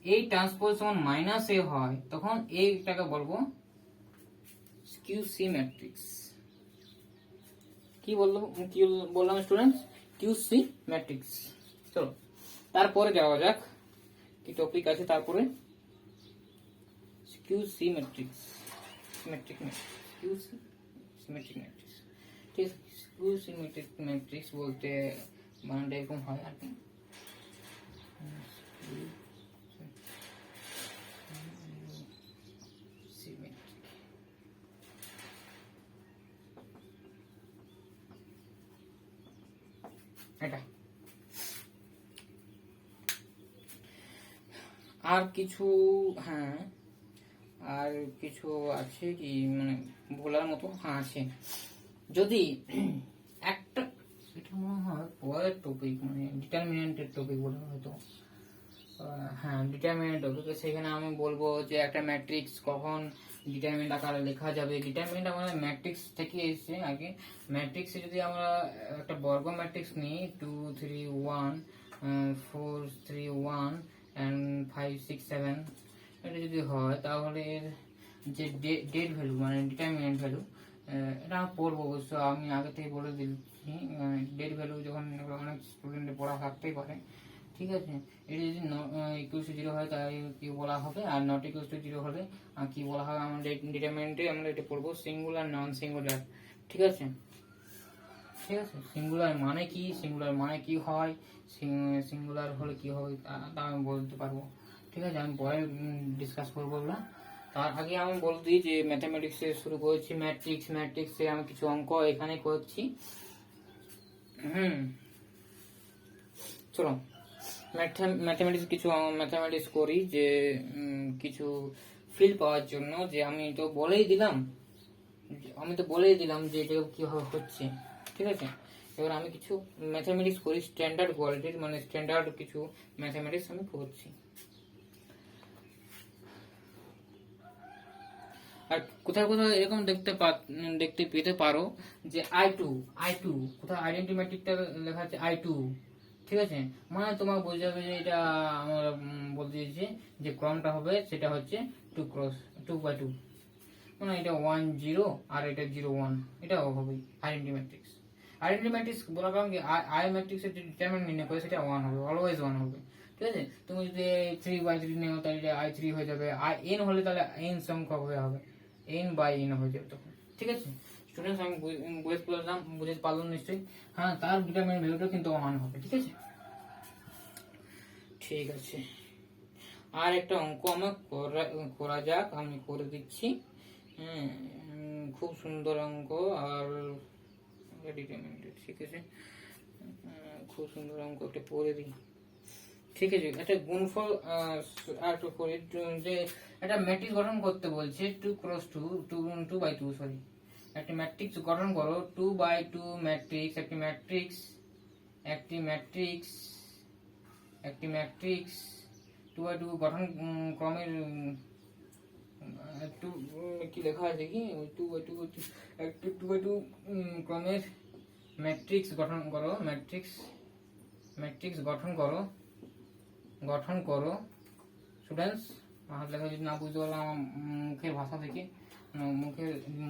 এই ট্রান্সপোজ সমান -a হয় তখন এইটাকে বলবো স্কিউ সি ম্যাট্রিক্স। কি বললাম স্টুডেন্টস? Q C matrix. চলো তারপরে যাওয়া যাক কি টপিক আছে তারপরে। স্কিউ সি ম্যাট্রিক্স, সিমেট্রিক ম্যাট্রিক্স, স্কিউ সি সিমেট্রিক ম্যাট্রিক্স। ঠিক আছে, স্কিউ সিমেট্রিক ম্যাট্রিক্স বলতে মানটা এরকম হয় আর কি। এটা আর কিছু, হ্যাঁ আর কিছু আছে কি মানে বলার মতো? হ্যাঁ আছে। যদি একটা, এটা মনে হয় পরের টপিক মানে ডিটারমিনেন্টের টপিক বলা হয়তো, হ্যাঁ ডিটারমিনেন্ট টপিক, সেখানে আমি বলবো যে একটা ম্যাট্রিক্স কখন ডিটারমিনেন্ট আকারে লেখা যাবে। ডিটারমিনেন্ট আমাদের ম্যাট্রিক্স থেকে এসেছে আগে। ম্যাট্রিক্সে যদি আমরা একটা বর্গ ম্যাট্রিক্স নিই 2 3 1 4 3 1 and 5 6 7, এটা যদি হয় তাহলে এর যে ডেট ভ্যালু মানে ডিটারমিনেন্ট ভ্যালু, এটা পড়বো অবশ্য, আমি আগে থেকে বলে দিচ্ছি। ডেট ভ্যালু যখন অনেক স্টুডেন্টের পড়া থাকতেই পারে, ঠিক আছে। এটা যদি ইকুয়াল টু 0 হয় তাই কি বলা হবে, আর নট ইকুয়াল টু 0 হলে কি বলা হবে। আমাদের ডিটারমিনেন্টে আমরা এটা পড়বো সিঙ্গুলার নন সিঙ্গুলার, ঠিক আছে। ঠিক আছে, সিঙ্গুলার মানে কি, সিঙ্গুলার মানে কি হয়, সিঙ্গুলার হলে কি হবে তা আমি বলতে পারবো, ঠিক আছে। আমি পরে ডিসকাস করবো ওগুলো। তার আগে আমি বলে দিই যে ম্যাথামেটিক্সে শুরু করেছি, ম্যাট্রিক্সে আমি কিছু অঙ্ক এখানে করছি। চলো ম্যাথামেটিক্স কিছু ম্যাথামেটিক্স করি, যে কিছু ফিল পাওয়ার জন্য। যে আমি তো বলেই দিলাম যে এটা কিভাবে হচ্ছে, ঠিক আছে। এবার আমি কিছু ম্যাথামেটিক্স করি স্ট্যান্ডার্ড কোয়ালিটির, মানে স্ট্যান্ডার্ড কিছু ম্যাথামেটিক্স আমি করছি। আর কোথাও কোথাও এরকম দেখতে পেতে পারো যে I2 কোথাও আইডেন্টিমেট্রিকটা লেখা আছে I2, ঠিক আছে। মানে তোমার বোঝা যাবে যে এটা আমরা বলতে দিয়েছি যে ক্রমটা হবে সেটা হচ্ছে 2x2, মানে এটা 1 0 আর এটা 0 1, এটাও হবে আইডেন্টি ম্যাট্রিক্স বলার কারণ কি, আই ম্যাট্রিক্সের যে ডিটারমিনেন্ট নির্ণয় করে সেটা 1 হবে, অলওয়েজ 1 হবে, ঠিক আছে। তুমি যদি 3/3 নেও তাহলে এটা I3 হয়ে যাবে, n হলে তাহলে n সংখ্যক হবে, n/n হয়ে যাবে তখন, ঠিক আছে। স্টুডেন্টস আমি বুঝতে পারলাম নিশ্চয়ই। হ্যাঁ, তার ডিটারমিনেন্ট ভ্যালুটা কিন্তু 1 হবে, ঠিক আছে। ঠিক আছে, আর একটা অঙ্ক আমার করা যাক, আমি করে দিচ্ছি। খুব সুন্দর অঙ্ক, আর ডিটারমিনেন্ট, ঠিক আছে। খুব সুন্দর অঙ্ক একটা পড়ে দিই, ঠিক আছে। একটা গুণফল আর একটু করি, যে একটা ম্যাট্রিক্স গঠন করতে বলছে 2x2 সরি, একটা ম্যাট্রিক্স গঠন করো 2x2 ম্যাট্রিক্স, একটি ম্যাট্রিক্স 2x2 গঠন ক্রমের কি লেখা আছে কি 2x2 ক্রমের ম্যাট্রিক্স গঠন করো স্টুডেন্টস। আমার লেখা যদি না বুঝতে পারলাম আমার মুখের ভাষা থেকে,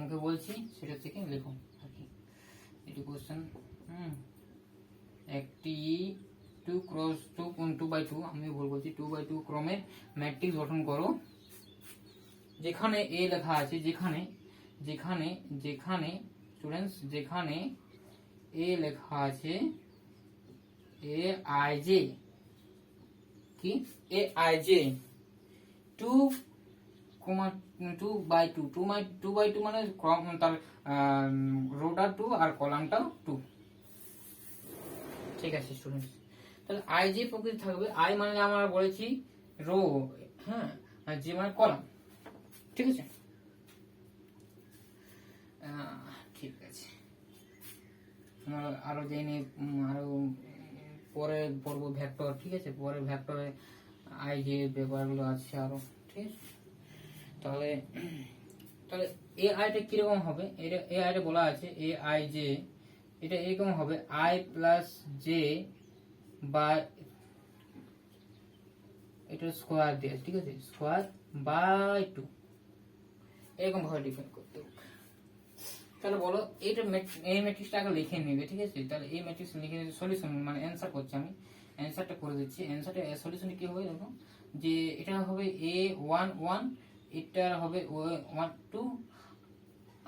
মুখে বলছি সেটা থেকে লেখো আর কি। এটি কোশ্চেন, একটি 2x2 আমি ভুল বলছি, 2x2 ক্রমের ম্যাট্রিক্স গঠন করো যেখানে এ লেখা আছে, যেখানে স্টুডেন্টস যেখানে এ লেখা আছে aij, কি aij 2x2 মানে ক্রম, তার রোটা 2 আর কলামটাও 2, ঠিক আছে স্টুডেন্টস। তাহলে আই যে প্রকৃতি থাকবে, আই মানে আমরা বলেছি রো, হ্যাঁ, আর জি মানে কলাম, ঠিক আছে। ঠিক আছে, আমরা আরো জেনে আরো পরে পড়বো ভেক্টর, ঠিক আছে। পরে ভেক্টরে আই যে ব্যাপারগুলো আছে আরো, ঠিক আছে। তাহলে তাহলে এ আইটা কিরকম হবে, এটা এ আইটা বলা আছে এ আই জে, এটা এরকম হবে আই প্লাস জে বা এটা স্কোয়ার দিয়ে, ঠিক আছে, স্কোয়ার বাই 2 এরকম ভাবে ডিফাইন করতে হবে। তাহলে বলো এইটা এই ম্যাট্রিক্সটা আগে লিখে নেবে, ঠিক আছে। তাহলে এই ম্যাট্রিক্স লিখে নিয়ে সলিউশন মানে অ্যানসার করছি আমি, অ্যানসারটা করে দিচ্ছি। অ্যানসারটা সলিউশনে কি হবে দেখো, যে এটা হবে a11, এটা হবে 1 2,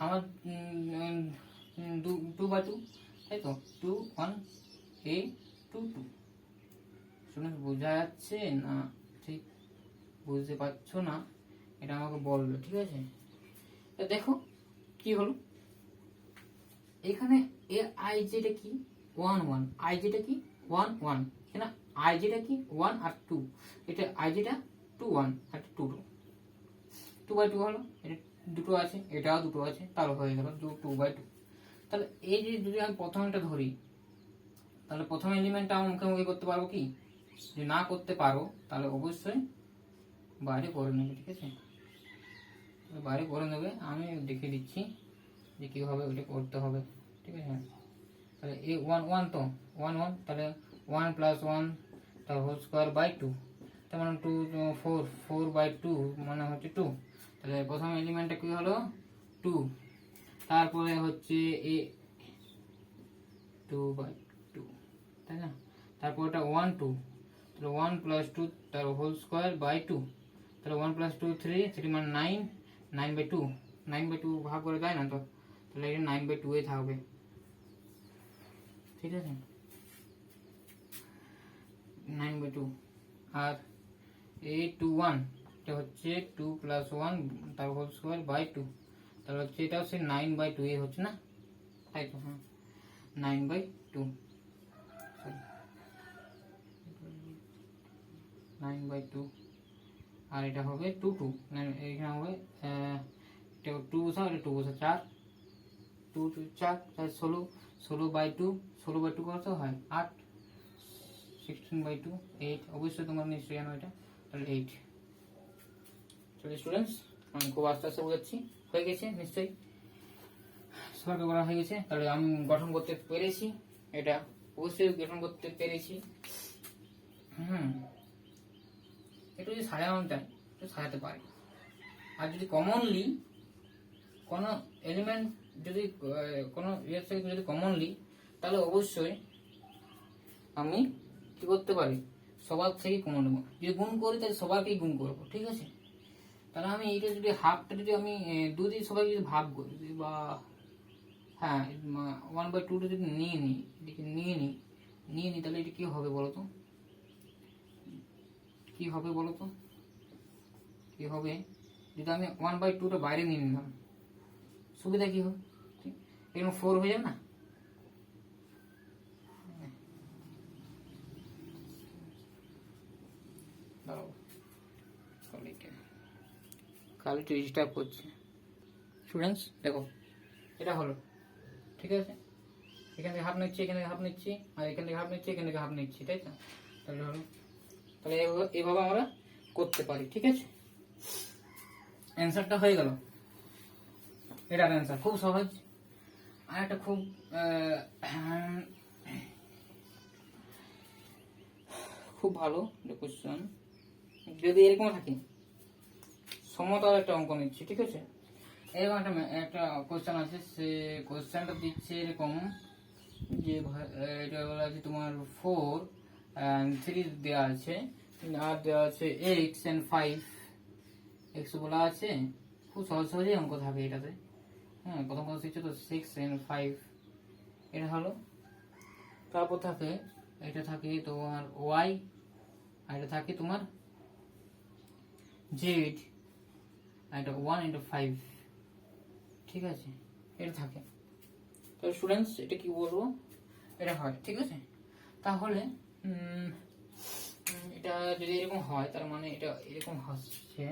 আমার 2/2, তাই তো 2 1 a 2 2। শুনে বোঝা যাচ্ছে না? ঠিক বুঝতে পারছো না? এটা আমাকে বলবে, ঠিক আছে। তো দেখো কি হলো, এখানে এ আই যেটা কি 1 1, আই যেটা কি 1 1, এখানে আই যেটা কি 1 আর 2, এটা আই যেটা 2 1 আর 2 2, 2/2 হলো। এটা দুটো আছে, এটাও দুটো আছে, তাহলে হয়ে গেল 2/2। তাহলে এই যে যদি আমি প্রথমটা ধরি, তাহলে প্রথম এলিমেন্টটা আমি মুখোমুখি করতে পারবো কি? যদি না করতে পারো তাহলে অবশ্যই বাইরে করে নেবে, ঠিক আছে। বাইরে করে নেবে, আমি দেখিয়ে দিচ্ছি যে কীভাবে ওইটা করতে হবে, ঠিক আছে। তাহলে এ 1 1 তো 1 1, তাহলে 1 + 1 তার হোল স্কোয়ার বাই 2, তার মানে 2 4 4/2 মানে হচ্ছে 2। তাহলে প্রথম এলিমেন্টটা কি হলো 2, তারপরে হচ্ছে এ 2/2, তাই না। তারপর এটা 1 2, তাহলে 1 + 2 তার হোল স্কোয়ার বাই 2, তাহলে 1 + 2 3, 3 মানে 9, 9/2, 9/2 ভাগ করে দেয় না তো, তাহলে এটা 9/2 এ থাকবে, ঠিক আছে, 9/2। আর a21 এটা হচ্ছে 2 + 1 তার হোল স্কোয়ার বাই 2, তাহলে হচ্ছে এটা হচ্ছে 9/2 এ হচ্ছে না, তাই তো, হ্যাঁ 9/2, 9/2। আর এটা হবে 2 2, এখানে হবে এটা 2 বসাও, এটা 2 বসা 4, 2 2 4, 16, 16/2, 16/2 কত হয় 8, 16/2 8, অবশ্যই তোমরা নিশ্চয়ই জানো এটা, তাহলে 8। চলো স্টুডেন্টস, আমি খুব আস্তে আস্তে বোঝাচ্ছি, হয়ে গেছে নিশ্চয়ই, সবাইকে বলা হয়ে গেছে। তাহলে আমি গঠন করতে পেরেছি, এটা অবশ্যই গঠন করতে পেরেছি। একটু যদি সাজানো যায় একটু সাজাতে পারি। আর যদি কমনলি কোনো এলিমেন্ট যদি কোনো ইয়ের থেকে যদি কমনলি, তাহলে অবশ্যই আমি কি করতে পারি, সবার থেকে কমন নেবো। যদি গুণ করি তাহলে সবাইকেই গুণ করবো, ঠিক আছে। তাহলে আমি এইটা যদি হাফটা যদি আমি দুদিন সবাই যদি ভাগ করি, বা হ্যাঁ 1/2টা যদি নিয়ে নিই, এদিকে নিয়ে নিই তাহলে এটা কি হবে বলতো, কি হবে বলতো, কি হবে যদি আমি 1/2টা বাইরে নিয়ে নিলাম, সুবিধা কি হবে, এরকম 4 হয়ে যাবে না। খালি একটু ডিস্টার্ব করছে স্টুডেন্টস, দেখো এটা হলো, ঠিক আছে। এখান থেকে হাফ নিচ্ছি, এখান থেকে হাফ নিচ্ছি, আর এখান থেকে হাফ নিচ্ছি, এখান থেকে হাফ নিচ্ছি, তাই তো। তাহলে হলো, তাহলে এইভাবে আমরা করতে পারি, ঠিক আছে। অ্যান্সারটা হয়ে গেল, এটার অ্যান্সার খুব সহজ। আর একটা খুব খুব ভালো কোশ্চেন, যদি এরকম থাকে সমতল একটা অঙ্ক নিচ্ছি, ঠিক আছে। এরকম একটা কোশ্চেন আছে, সে কোশ্চেনটা দিচ্ছে এরকম যে এটা বলা আছে তোমার 4 and 3 দেওয়া আছে, আর দেওয়া আছে x and 5, x বলা আছে। খুব সহজ সহজেই অঙ্ক থাকে এটাতে, হ্যাঁ প্রথম কথা শিখছো তো 6 and 5 এটা হলো। তারপর থাকে এটা থাকে তোমার y, আর এটা থাকে তোমার z, আর এটা 1 into 5, ঠিক আছে, এটা থাকে। তো স্টুডেন্টস এটা কি বলবো, এটা হয়, ঠিক আছে। তাহলে এটা যদি এরকম হয় তার মানে এটা এরকম হচ্ছে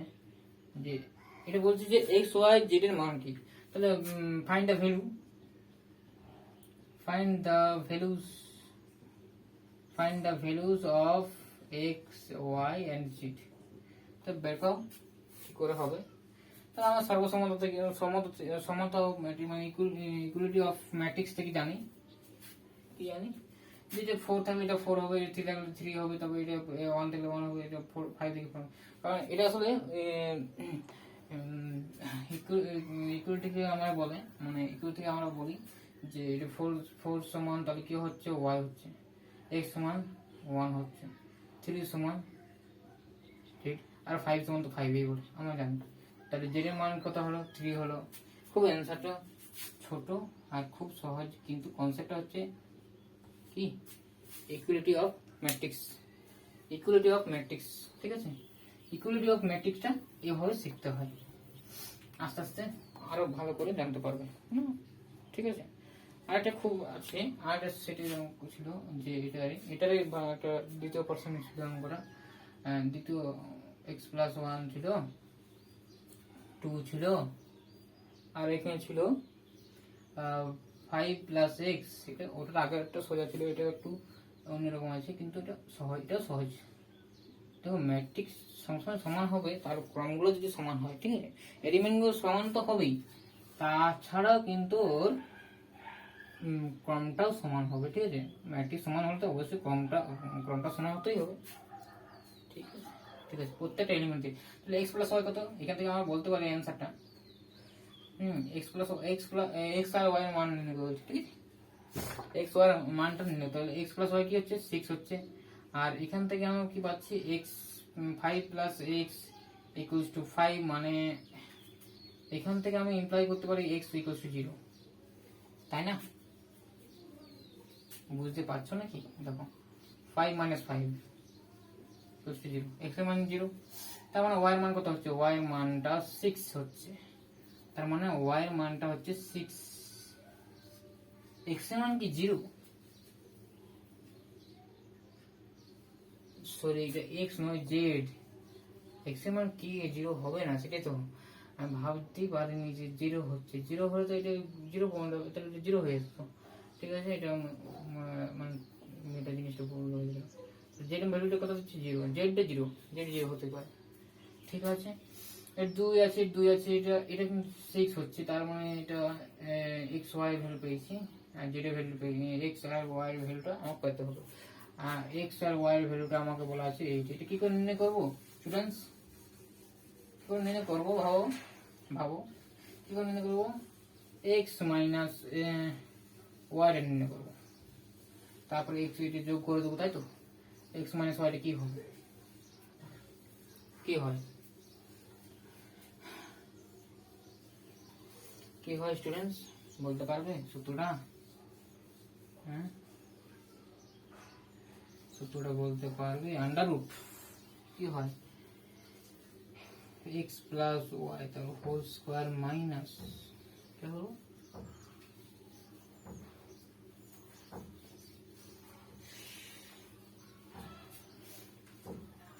যে এটা বলছে যে এক্স ওয়াই জেড এর মান কি, তাহলে find the value, find the values find the values of x y and z। তো বের করো কি করে হবে, তাহলে আমরা সর্বসম্মত থেকে সমতা মানে ইকুয়ালিটি অফ ম্যাট্রিক্স থেকে জানি, কি জানি যে 4 থাকলে এটা 4 হবে, 3 থাকলে 3 হবে, তবে এটা 1 থাকলে 1 হবে, এটা 4 5 থেকে 4, কারণ এটা আসলে ইকুয়ালিটিকে আমরা বলে মানে ইকুয়ালিটিকে আমরা বলি যে এটা 4 সমান তাহলে কি হচ্ছে y হচ্ছে, x সমান 1 হচ্ছে, 3 সমান ঠিক, আর 5 সমান তো 5 এই বলে আমরা জানি। তাহলে z এর মান কত হলো 3 হলো। খুব অ্যানসারটা ছোট আর খুব সহজ, কিন্তু কনসেপ্টটা হচ্ছে কি equality of matrix, equality of matrix, ঠিক আছে। ইকুয়ালিটি অফ ম্যাট্রিক্সটা এভাবে শিখতে হয়, আস্তে আস্তে আরো ভালো করে জানতে পারবে, ঠিক আছে। আর একটা খুব আছে, আর একটা সেটি ছিল যে এটারে বা একটা দ্বিতীয় পার্সন ছিল করা, দ্বিতীয় এক্স প্লাস 1 ছিল, 2 ছিল, আর এখানে ছিল 5 প্লাস এক্স, এটা ওটার আগে একটা সোজা ছিল, এটা একটু অন্যরকম আছে, কিন্তু এটা সহজ, এটা সহজ। দেখো ম্যাট্রিক্স সবসময় সমান হবে তার ক্রমগুলো যদি সমান হয়, ঠিক আছে, এলিমেন্টগুলো সমান তো হবেই, তাছাড়াও কিন্তু ওর ক্রমটাও সমান হবে, ঠিক আছে। ম্যাট্রিক্স সমান হলে তো অবশ্যই ক্রমটা সমান হতেই হবে, ঠিক আছে, ঠিক আছে, প্রত্যেকটা এলিমেন্টে। তাহলে এক্স প্লাস ওয়াই কত, এখান থেকে আমরা বলতে পারি অ্যান্সারটা, এক্স আর ওয়াই এর মান নির্ণয় করতে বলছি, ঠিক আছে, এক্স ওয়াই এর মানটা নির্ণয়, তাহলে এক্স প্লাস ওয়াই কি হচ্ছে 6 হচ্ছে, আর এখান থেকে আমরা কি পাচ্ছি x 5 plus x equals to 5, মানে এখান থেকে আমি ইমপ্লাই করতে পারি এক্স ইকুয়ালস টু 0, তাই না? বুঝতে পারছো নাকি? দেখো 5 মাইনাস 5 ইকুয়ালস টু 0, এক্স এর মান 0, তার মানে ওয়াই এর মান কত হচ্ছে, ওয়াই এর মানটা 6 হচ্ছে, তার মানে ওয়াই এর মানটা হচ্ছে 6, এক্স এর মান কি 0, সরি এটা এক্স নয় জেড, এক্স এর মান কি 0 হবে না, সেটাই তো আমি ভাবতেই পারিনি যে 0 হচ্ছে, 0 হলে তো এটা 0 পয়েন্ট হবে, তাহলে 0 হয়ে যেত, ঠিক আছে, এটা মানে এটা জিনিসটা ভুল হয়ে গেল, জেড এর ভ্যালুটা কত হচ্ছে 0, জেডটা 0, জেড 0 হতে পারে, ঠিক আছে। এর 2 আছে, এটা কিন্তু 6 হচ্ছে, তার মানে এটা এক্স ওয়াই এর ভ্যালু পেয়েছি, আর জেড এর ভ্যালু পেয়েছি, এক্স আর ওয়াই এর ভ্যালুটা আমাকে পেতে হবে, আর এক্স আর ওয়াই এর ভ্যালুটা আমাকে বলা আছে এইটা, এটা কি করে নির্ণয় করবো স্টুডেন্টস, কি করে নির্ণয় করবো ভাবো কি করে নির্ণয় করবো, এক্স মাইনাস ওয়াই এর নির্ণয় করবো, তারপরে এক্স এটা যোগ করে দেবো, তাই তো, এক্স মাইনাস ওয়াই কি হবে, কি হয় স্টুডেন্টস বলতে পারবে সূত্রটা, হ্যাঁ সূত্রটা বলতে পারবে, আন্ডার রুট কি হয় এক্স প্লাস ওয়াই তার হোল স্কোয়ার মাইনাস কি হলো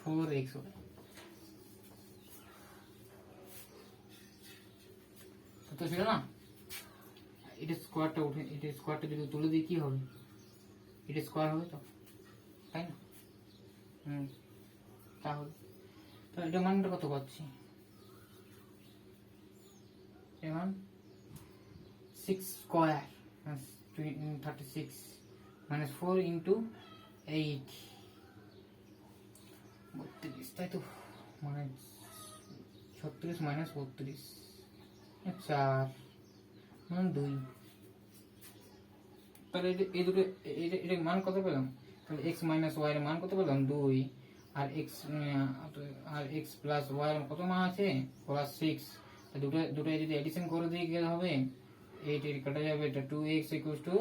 4x ওয়াই, সূত্র ছিল না, এটা স্কোয়ারটা উঠে, এটা স্কোয়ারটা যদি তুলে দিই কি হবে, এটা স্কোয়ার হবে তো, তাই না, তাহলে এটা মানটা কত পাচ্ছি, এমন 6 স্কোয়ার 36 মাইনাস 4 ইন্টু 8 32, তাই তো, মানে 36 মাইনাস 32 4 মানে 2, তাহলে এই দুটো এর মান কত পেলাম, তাহলে x মাইনাস ওয়াই এর মান কত পেলাম 2, আর x প্লাস ওয়াই এর কত মান আছে প্লাস 6, দুটো যদি এডিশন করে দিই কি হবে, 8 এর কাটা যাবে, এটা 2x equals to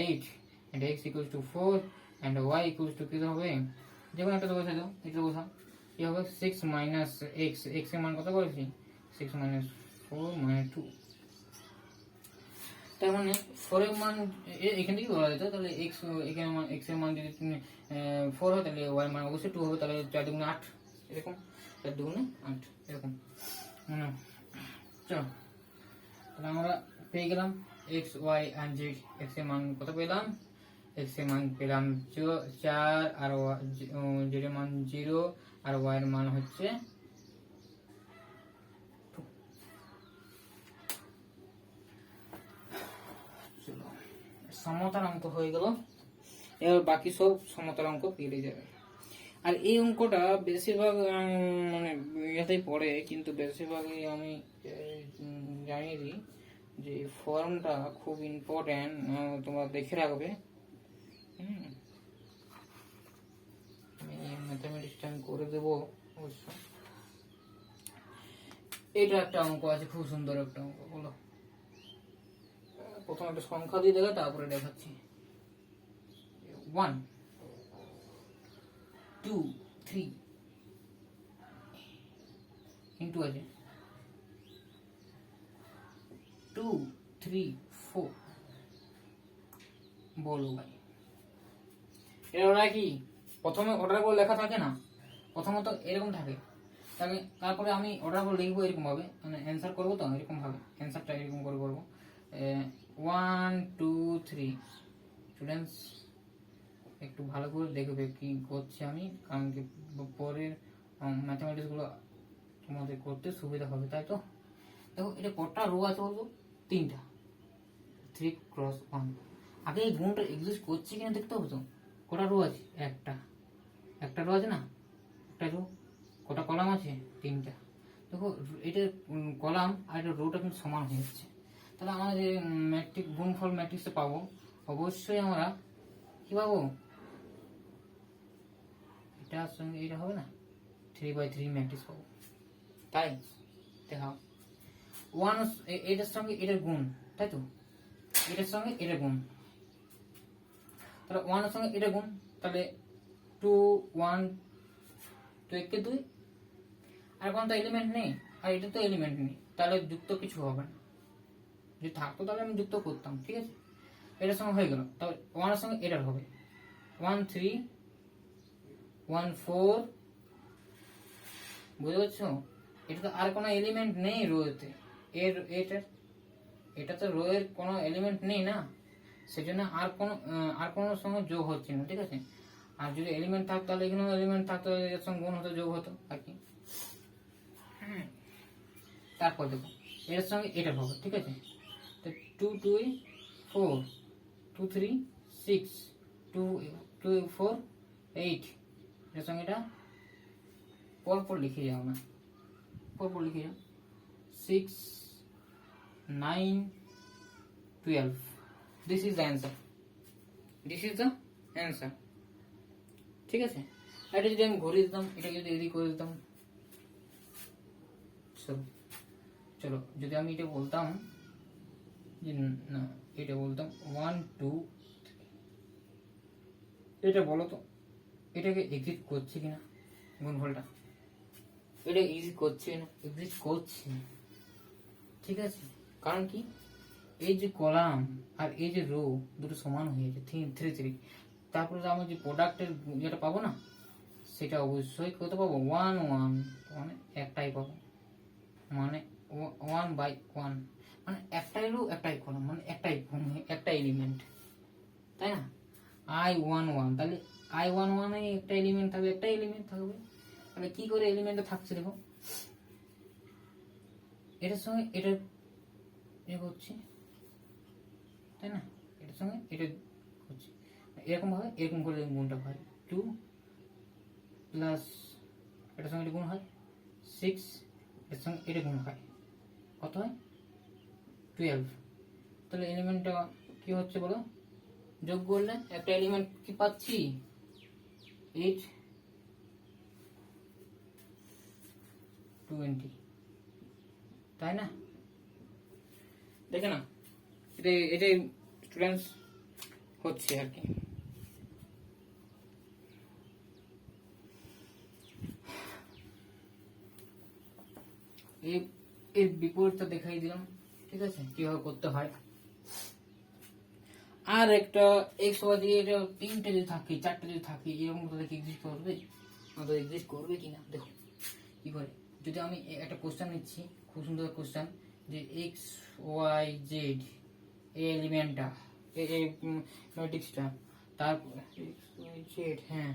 8 and x equals to 4 and y equals to কি হবে, যেমন একটা বসে দাও, এটা বসাও, কি হবে 6 মাইনাস x এর মান কত করেছি 6 মাইনাস 4 মানে 2, তার মানে 4 এর মান এখান থেকে বলা যেত, তাহলে x এখানে মান x এর মান যদি 4 হয় তাহলে y এর মান অবশ্যই 2 হবে, তাহলে 4 দুগুণে 8 এরকম, 4 দুগুণে 8 এরকম। চলো তাহলে আমরা পেয়ে গেলাম x y and z। x এর মান কত পেলাম? x এর মান পেলাম 4 আর z এর মান 0 আর y এর মান হচ্ছে 2। চলো সমতার অঙ্ক হয়ে গেল, এবার বাকি সব সমতার অঙ্ক পেরে যাবে। আর এই অঙ্কটা বেশিরভাগ মানে ইয়েতেই পড়ে, কিন্তু বেশিরভাগই আমি জানিয়ে দিই যে ফর্মটা খুব ইম্পর্টেন্ট, তোমরা দেখে রাখবে। আমি ম্যাথামেটিক্সটা আমি করে দেবো অবশ্য। এটা একটা অঙ্ক আছে, খুব সুন্দর একটা অঙ্ক। বলো, প্রথমে একটা সংখ্যা দিয়ে দেবে, তারপরে দেখাচ্ছি। 1 2 3 ইন্টু আছে 2 3 4। বলো ভাই, এর ওরা কি প্রথমে অর্ডার করে লেখা থাকে না? প্রথমত এরকম থাকে, তারপরে আমি অর্ডার করে লিখবো এরকম ভাবে, মানে অ্যান্সার করবো তো এরকম ভাবে, অ্যান্সারটা এরকম করে করবো 1 2 3। স্টুডেন্টস একটু ভালো করে দেখবে কি করছি আমি, কারণ কি পরের ম্যাথামেটিক্স গুলো তোমাদের করতে সুবিধা হবে, তাই তো? দেখো এটা কটা রো আছে বলতো? 3টা, 3 ক্রস 1। আগে এই গুণটা এক্সিস্ট করছে কিনা দেখতে হবে তো। কটা রো আছে? একটা রো আছে না, একটা রো। কটা কলাম আছে? 3টা। দেখো এটা কলাম আর এটা রোটা কিন্তু সমান হয়ে যাচ্ছে, তাহলে আমরা যে গুণফল ম্যাট্রিক্সটা পাবো, অবশ্যই আমরা কি পাবো? এটার সঙ্গে এটা হবে না, 3/3 ম্যাট্রিক্স পাবো। তাই দেখাও 1 এটার সঙ্গে এটার গুণ, তাই তো? এটার সঙ্গে এটার গুণ, তাহলে 1 এর সঙ্গে এটা গুণ, তাহলে 2 1 2 1 2। আর কোনো তো এলিমেন্ট নেই, আর এটা তো এলিমেন্ট নেই, তাহলে যুক্ত কিছু হবে না। যদি থাকতো তাহলে আমি যুক্ত করতাম, ঠিক আছে? এটার সঙ্গে হয়ে গেল, তাহলে 1 এর সঙ্গে এটার হবে 1 3 1 4। বুঝতে পারছো? এটা তো আর কোনো এলিমেন্ট নেই রোতে, এটা তো রো এর কোনো এলিমেন্ট নেই না, সেজন্য আর কোনো সঙ্গে যোগ হচ্ছে না, ঠিক আছে? আর যদি এলিমেন্ট থাকতো তাহলে এখানেও এলিমেন্ট থাকতো, এর সঙ্গে গুণ হতো, যোগ হতো আর কি। তারপর দেখো এর সঙ্গে এটা হবে, ঠিক আছে? তো 2 2 4 2 3 6 2 2 4 8। এর সঙ্গে এটা পরপর লিখে যাও না, পরপর লিখে যাও 6 9 12। দিস ইজ দ্য অ্যান্সার, ঠিক আছে? এটা যদি আমি ঘুরিয়ে দিতাম, এটা যদি এদিক করে দিতাম, চলো যদি আমি এটা বলতাম যে না, এটা বলতাম 1 2 3। এটা বলো তো এটাকে এক্সিস্ট করছে কিনা গুণফলটা? এটা এক্সিস্ট করছে না, এক্সিস্ট করছে, ঠিক আছে? কারণ কি, এই যে কলাম আর এই যে রো দুটো সমান হয়ে যাচ্ছে 3 3। তারপরে আমরা যে প্রোডাক্টের যেটা পাবো না, সেটা অবশ্যই কত পাবো? 1 1, মানে একটাই পাবো, মানে 1/1, মানে একটাই রো একটাই কলাম, মানে একটাই এলিমেন্ট, তাই না? I1 1, তাহলে I1 1 এ একটা এলিমেন্ট থাকবে, একটাই এলিমেন্ট থাকবে। তাহলে কি করে এলিমেন্টটা থাকছে দেখো, এটার সঙ্গে এটা হচ্ছে, তাই না? এটার সঙ্গে এটা হচ্ছে, এরকম ভাবে এরকম করে গুণটা হয় 2 প্লাস এটার সঙ্গে এটা গুণ হয় 6, এর সঙ্গে এটা গুণ হয় কত হয়? 12। তাহলে এলিমেন্টটা কি হচ্ছে বলো? যোগ করলে একটা এলিমেন্ট কি পাচ্ছি? 8 20, তাই না? দেখে না, এটাই স্টুডেন্টস হচ্ছে আর কি। এর বিপরীতটা দেখাই দিলাম, ঠিক আছে, কিভাবে করতে হয়। আর একটা এক্স ওয়াই দিয়ে এটা তিনটে যদি থাকে, চারটে যদি থাকে, এরকম তাদের কি এক্সিস্ট করবে? আমাদের এক্সিস্ট করবে কিনা দেখো কি করে। যদি আমি একটা কোশ্চেন নিচ্ছি, খুব সুন্দর কোশ্চেন, যে এক্স ওয়াই জেড এই এলিমেন্টটা, এই ম্যাট্রিক্সটা, তারপর এক্স ওয়াই জেড, হ্যাঁ,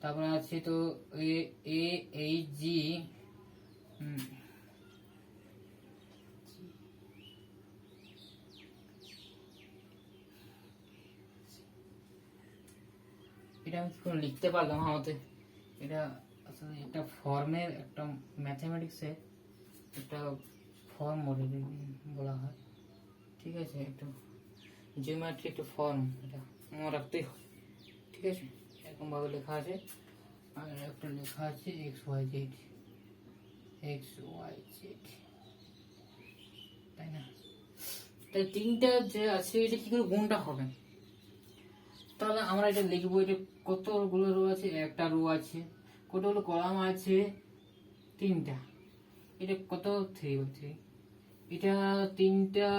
তারপরে আছে তো এ এ এইচ জি, এটা আমি কি করে লিখতে পারলাম আমাদের, এটা আসলে একটা ফর্মের, একটা ম্যাথমেটিক্সের একটা ফর্ম বলা হয়, ঠিক আছে, একটু জিওমেট্রি একটা ফর্ম, এটা মনে রাখতেই হয়, ঠিক আছে। এরকম ভাবে লেখা আছে, আর একটা লেখা আছে x y z, x y z, তাই না? তাই তিনটা যে আছে এটা কি করে গুণটা হবে? তাহলে আমরা এটা লিখবো, এটা কতগুলো রো আছে? একটা রো আছে। কতগুলো কলাম আছে? তিনটা। এটা কত? 3/3। এটা তিনটা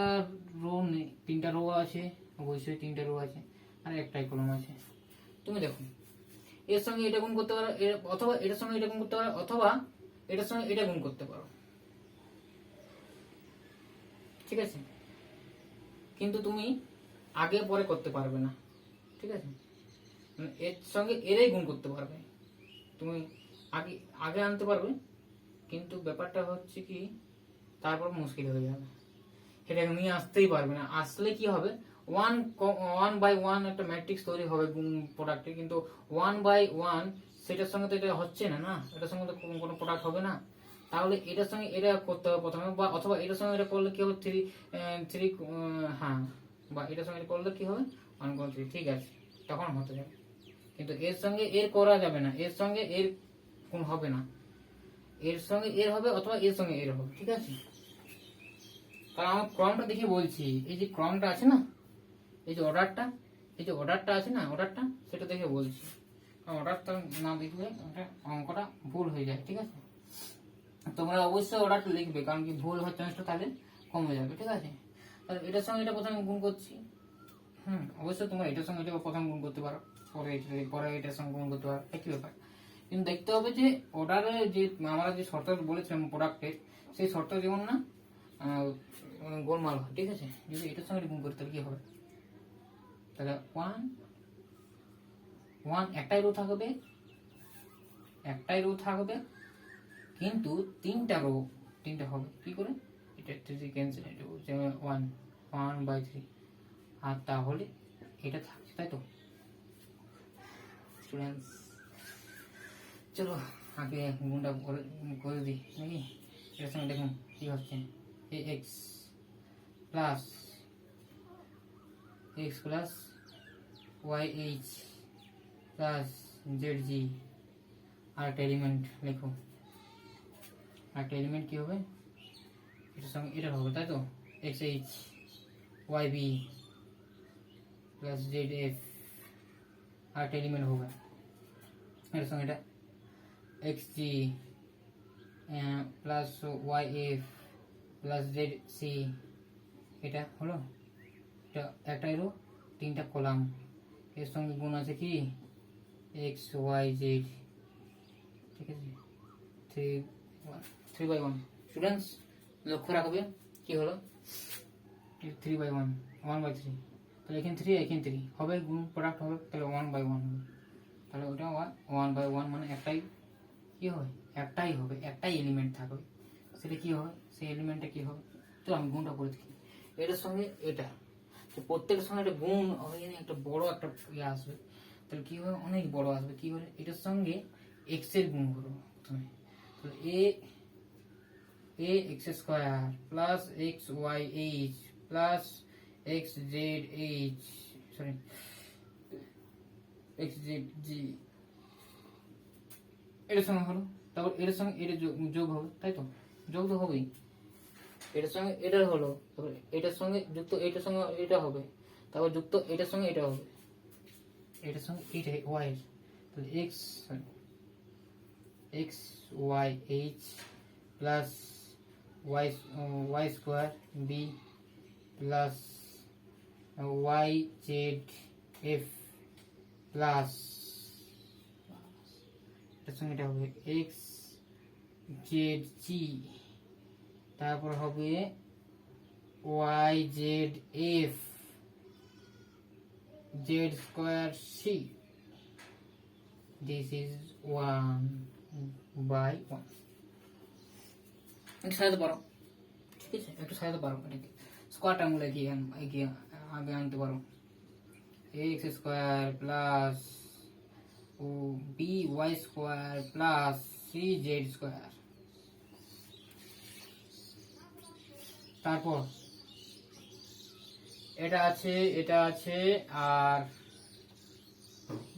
রো নেই, তিনটা রো আছে, অবশ্যই তিনটা রো আছে, আর একটাই কলাম আছে। তুমি দেখো, এর সঙ্গে এটা গুণ করতে পারো, অথবা এটার সঙ্গে এটা গুণ করতে পারো, অথবা এটার সঙ্গে এটা গুণ করতে পারো, ঠিক আছে। কিন্তু তুমি আগে পরে করতে পারবে না, ঠিক আছে। এর সঙ্গে এরাই গুণ করতে পারবে, তুমি আগে আগে আনতে পারবে, কিন্তু ব্যাপারটা হচ্ছে কি তারপর মুশকিল হয়ে যাবে, সেটা নিয়ে আসতেই পারবে না। আসলে কি হবে, ওয়ান ওয়ান বাই ওয়ান একটা ম্যাট্রিক্স তৈরি হবে প্রোডাক্টে, কিন্তু ওয়ান বাই ওয়ান সেটার সঙ্গে তো এটা হচ্ছে না, না, এটার সঙ্গে তো কোনো প্রোডাক্ট হবে না। তাহলে এটার সঙ্গে এটা করতে হবে প্রথমে, বা অথবা এটার সঙ্গে এটা করলে কি হবে, থ্রি, হ্যাঁ, বা এটার সঙ্গে এটা করলে কি হবে, 1,3, ঠিক আছে, তখন হতে যাবে। কিন্তু এর সঙ্গে এর করা যাবে না, এর সঙ্গে এর কোন হবে না, এর সঙ্গে এর হবে, অথবা এর সঙ্গে এর হবে, ঠিক আছে। কারণ আমার ক্রমটা দেখে বলছি, এই যে ক্রমটা আছে না, এই যে অর্ডারটা, এই যে অর্ডারটা আছে না, অর্ডারটা সেটা দেখে বলছি। কারণ অর্ডারটা না দেখলে অঙ্কটা ভুল হয়ে যায়, ঠিক আছে। তোমরা অবশ্যই অর্ডারটা লিখবে, কারণ কি ভুল হওয়ার চান্সটা তাহলে কমে যাবে, ঠিক আছে। তাহলে এটার সঙ্গে এটা প্রথমে গুণ করছি, অবশ্যই তোমরা এটার সঙ্গে এটা প্রথম গুণ করতে পারো, পরে এটার সঙ্গে গুণ করতে পারো, একই ব্যাপার। কিন্তু দেখতে হবে যে অর্ডারে যে আমরা যে শর্ত বলেছিলাম প্রোডাক্টের, সেই শর্ত যেমন না গোলমাল হয়, ঠিক আছে। যদি এটার সঙ্গে গুণ করি তাহলে কি হবে, তাহলে ওয়ান ওয়ান একটাই রো থাকবে, একটাই রো থাকবে, কিন্তু তিনটা রো, তিনটা হবে কি করে, এটা 3 ক্যান্সেল, ওয়ান 1/3, আর তাহলে এটা থাকছে, তাই তো স্টুডেন্টস। চলো আগে গুণটা করে দিই নাকি। এর সঙ্গে দেখুন কি হচ্ছে, x plus y h plus z g, আর একটা এলিমেন্ট লেখো, আর একটা এলিমেন্ট কি হবে, এটার সঙ্গে এটা হবে, তাই তো, x h y b plus z f, আর একটা এলিমেন্ট হবে, এর সঙ্গে এটা x g plus y f plus z c, এটা হলো, এটা একটাই রো, তিনটা কলাম, এর সঙ্গে গুণ আছে কি এক্স ওয়াই জেড, ঠিক আছে, 3/1। স্টুডেন্টস লক্ষ্য রাখবে কি হলো, 3/1, 1/3, তাহলে এখানে 3 এখানে 3 হবে, গুণ প্রোডাক্ট হবে, তাহলে 1/1 হবে, তাহলে ওটা 1/1 মানে একটাই কি হবে, একটাই হবে, একটাই এলিমেন্ট থাকবে, সেটা কি হবে, সেই এলিমেন্টটা কি হবে। তো আমি গুণটা করে দেখি, এটার সঙ্গে এটা, তো প্রত্যেকের সঙ্গে একটা গুণ একটা বড় একটা ইয়ে আসবে, তাহলে কি হবে, অনেক বড় আসবে, কি হবে, এটার সঙ্গে এক্স এর গুণ করবো প্রথমে, তো a x square plus x y h plus x z h, sorry x z g, এটার সঙ্গে হলো, তারপর এটার সঙ্গে এটা যোগ হবে, তাই তো, যোগ তো হবেই, এটার সঙ্গে এটা হলো, তারপর এটার সঙ্গে যুক্ত এটার সঙ্গে এটা হবে, তারপর যুক্ত এটার সঙ্গে এটা হবে, এটার সঙ্গে এটা ওয়াই, তাহলে x y h plus y square b plus y z f plus এটার সঙ্গে এটা হবে এক্স জেড জি, তারপর হবে y z f z square c, this is 1/1। একটু সাজাতে পারো, ঠিক আছে, একটু সাজাতে পারো, এটাকে স্কোয়ার টার্মগুলো এগিয়ে আগে আনতে পারো। এক্স স্কোয়ার প্লাস ও b y square plus c z square, তারপর এটা আছে আর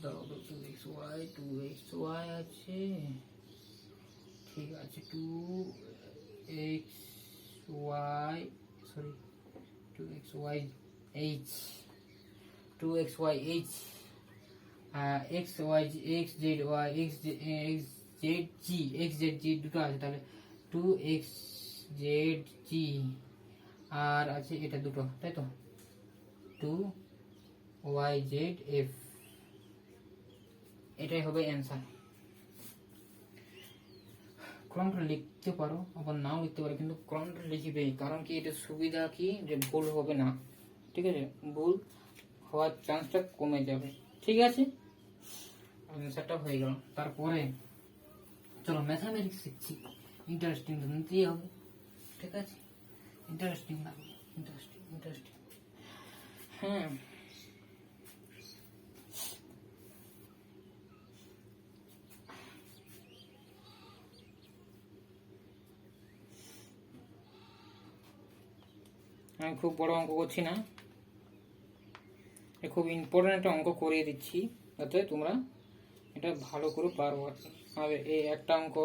ধরো 2xy আছে, ঠিক আছে, 2xyh xz দুটো আছে, তাহলে 2xzg, আর আছে এটা দুটো, তাই তো 2yzf, এটাই হবে অ্যান্সার। ক্রমটা লিখতে পারো, আবার নাও লিখতে পারো, কিন্তু ক্রমটা লিখবে, কারণ কি এটা সুবিধা কি যে ভুল হবে না, ঠিক আছে, ভুল হওয়ার চান্সটা কমে যাবে, ঠিক আছে। অ্যান্সারটা হয়ে গেল। তারপরে চলো ম্যাথামেটিক্স শিখছি, ইন্টারেস্টিং তো নিতেই হবে, ঠিক আছে, ইন্টারেস্টিং লাগবে, ইন্টারেস্টিং। হ্যাঁ, আমি খুব বড় অঙ্ক করছি না, খুব ইম্পর্টেন্ট একটা অঙ্ক করিয়ে দিচ্ছি যাতে তোমরা এটা ভালো করে পারো আর কি। আর এই একটা অঙ্ক,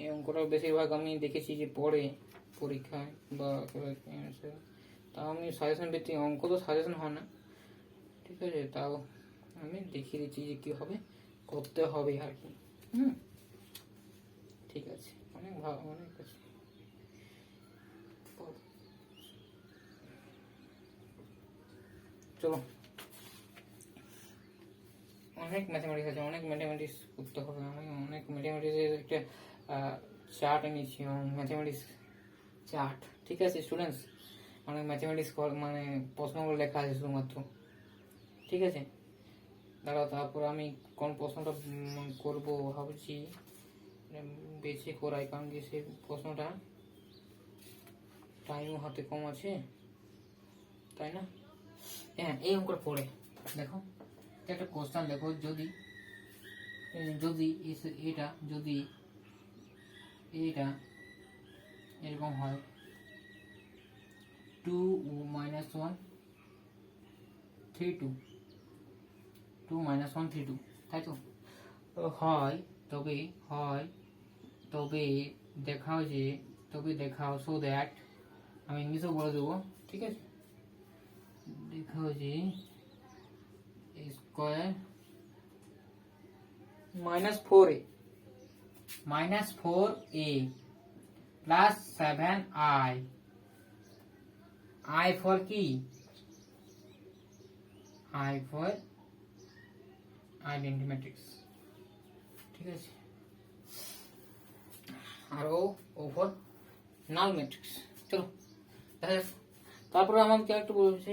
এই অঙ্কটা বেশিরভাগ আমি দেখেছি যে পড়ে পরীক্ষায় বা তাও আমি সাজেশন ভিত্তিক অঙ্ক তো সাজেশন হয় না, ঠিক আছে, তাও আমি দেখিয়ে দিচ্ছি যে কীভাবে করতে হবে আর কি। ঠিক আছে, অনেক ভালো, অনেক আছে। চলো, অনেক ম্যাথামেটিক্স আছে, অনেক ম্যাথামেটিক্স করতে হবে, আমি অনেক ম্যাথামেটিক্সের একটা চার্ট এনেছি, ম্যাথামেটিক্স চার্ট, ঠিক আছে স্টুডেন্টস, অনেক ম্যাথামেটিক্স মানে প্রশ্নগুলো লেখা আছে শুধুমাত্র, ঠিক আছে। দাঁড়াও, তারপর আমি কোন প্রশ্নটা করব ভাবছি, বেছে করাই, কারণ কি সেই প্রশ্নটা টাইমও হাতে কম আছে, তাই না। হ্যাঁ, এই অঙ্কটা পড়ে দেখো, একটা কোশ্চেন দেখো, যদি এটা এরকম হয় 2 - 1 3 2 2 - 1 3 2, তাই তো হয়, তবে দেখাও সো দ্যাট, আমি ইংলিশেও বলে দেবো, ঠিক আছে, দেখাও যে square -4a plus 7i, i for কি, i ফর আইডেন্টি ম্যাট্রিক্স, ঠিক আছে, আর ও ফর নাল ম্যাট্রিক্স। চলো দেখা যাক। তারপরে আমাকে একটু বলছে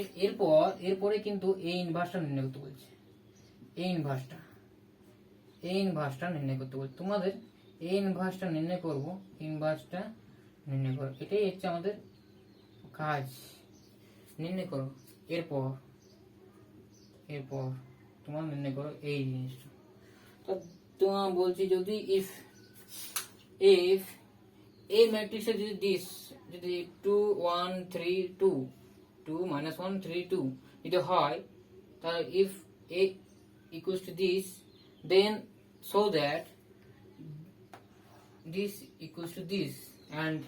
এরপরে কিন্তু এই ইনভার্সটা নির্ণয় করতে বলছে, এই ইনভার্সটা নির্ণয় করতে বলছে তোমাদের, এই ইনভার্সটা নির্ণয় করবো, এটাই হচ্ছে আমাদের কাজ, নির্ণয় করো। এরপর তোমার নির্ণয় করো এই জিনিসটা। তো তোমার বলছি, যদি ইফ এই ম্যাট্রিক্সে যদি 2 1 3 2 2 - 1 3 2 যদি হয়, তাহলে if a equals to this, then so that this equals to this, and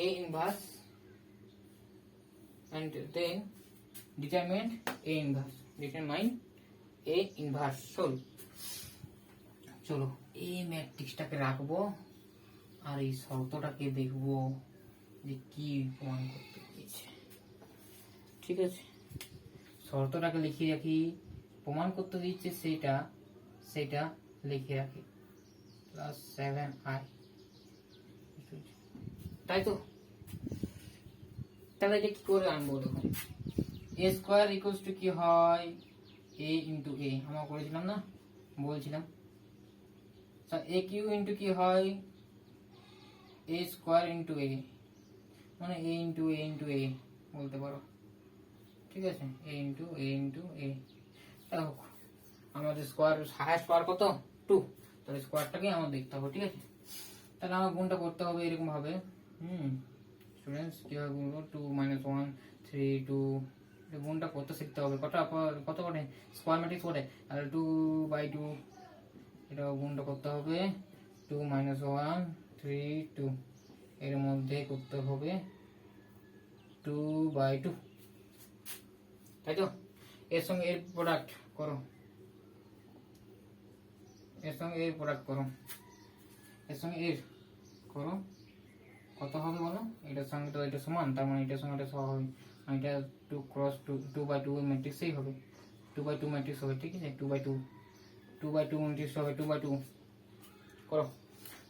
a inverse, and then determine a inverse. চলো এই ম্যাট্রিক্সটাকে রাখবো, আর এই শর্তটাকে দেখবো যে কি প্রমাণ করতে পেরেছে। ঠিক আছে, শর্তটাকে লিখে রাখি, প্রমাণ করতে দিচ্ছে সেটা লিখে রাখি, প্লাস 7i, তাই তো। তাহলে এটা কি করে আনবো দেখো, a স্কয়ার ইকুয়ালস টু কি হয়, a ইনটু a, আমরা করেছিলাম না, বলছিলাম। a কিউ ইনটু কি হয়, a স্কয়ার ইনটু a, মানে a into a into a বলতে পারো, ঠিক আছে, a into a into a। দেখো আমাদের স্কয়ার হাইয়েস্ট পাওয়ার কত 2, তাহলে স্কয়ারটাকে আমাদের দেখতে হবে, ঠিক আছে। তাহলে আমার গুণটা করতে হবে এরকম ভাবে, স্টুডেন্টস কিভাবে গুনবো, 2 - 1 3 2, গুণটা করতে শিখতে হবে, কত করে স্কয়ার ম্যাট্রিক্স করে, আর 2/2, এটা গুণটা করতে হবে 2 - 1 3 2, এর মধ্যে করতে হবে 2/2, তাই তো। এর সঙ্গে এর প্রোডাক্ট করো, এর সঙ্গে এর প্রোডাক্ট করো, এর সঙ্গে এর করো, কত হবে বলো, এটার সঙ্গে তো এটা সমান, তার মানে এটার সঙ্গে এটা সহ হবে, এটা 2 ক্রস 2/2 ম্যাট্রিক্সই হবে, 2/2 ম্যাট্রিক্স হবে, ঠিক আছে, 2/2 ম্যাট্রিক্স হবে, 2/2 করো,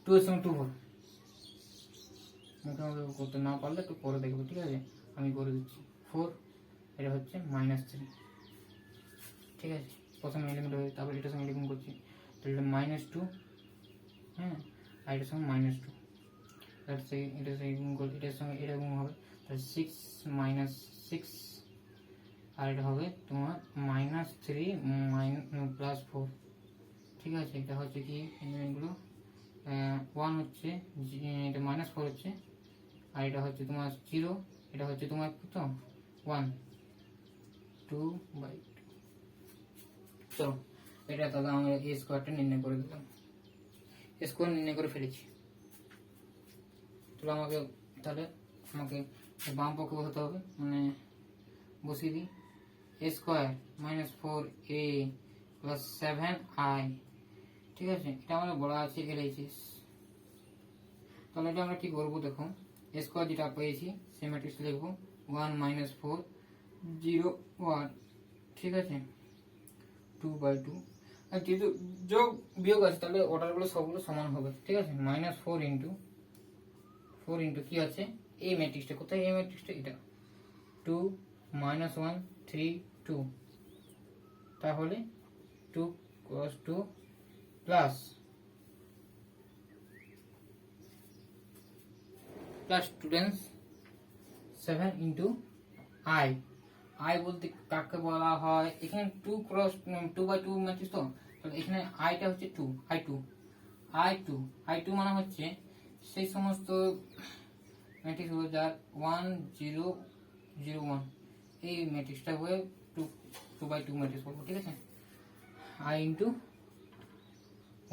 2 এর সঙ্গে 2 হবে, মুখে মুখে করতে না পারলে একটু করে দেখবে, ঠিক আছে, আমি করে দিচ্ছি 4, এটা হচ্ছে -3, ঠিক আছে, প্রথমে এলিমেন্ট হবে, তারপর এটার সঙ্গে এলিমেন্ট করছি, তাহলে -2, হ্যাঁ, আর এটার সঙ্গে -2, এটার সঙ্গে গুণ করলে এটার সঙ্গে এটা গুণ হবে, তাহলে 6 - 6, আর এটা হবে তোমার -3 +4, ঠিক আছে। এটা হচ্ছে কি এলিমেন্টগুলো, 1 হচ্ছে, এটা -4 হচ্ছে, আর এটা হচ্ছে তোমার 0, এটা হচ্ছে তোমার কত 1, 2/2। চলো এটা তাহলে আমরা a স্কয়ারটা নির্ণয় করে দিলাম, স্কয়ার নির্ণয় করে ফেলেছি। আমাকে বাম পক্ষে বসাতে হবে, মানে বসিয়ে দিই, a square -4a plus 7i, ঠিক আছে, এটা আমরা বলা আছে LHS। তাহলে এটা আমরা কি করবো দেখো, a স্কয়ার যেটা পেয়েছি সেই ম্যাট্রিক্স লিখবো 1 - 4 0 1, ঠিক আছে, 2/2, আর যেহেতু যোগ বিয়োগ আছে তাহলে অর্ডারগুলো সবগুলো সমান হবে, ঠিক আছে, -4 ইন্টু কি আছে, এই ম্যাট্রিক্সটা কোথায়, এই ম্যাট্রিক্সটা এটা 2 - 1 3 2, তাহলে 2 cos 2 plus students 7 into i বলতে কাকে বলা হয়, এখানে 2/2 ম্যাট্রিক্স তো, তাহলে এখানে iটা হচ্ছে 2, i2 মানে হচ্ছে সেই সমস্ত ম্যাট্রিক্স হলো যার 1 0 0 1, এই ম্যাট্রিক্সটা হয়ে 2/2 ম্যাট্রিক্স বলবো, ঠিক আছে, i ইন্টু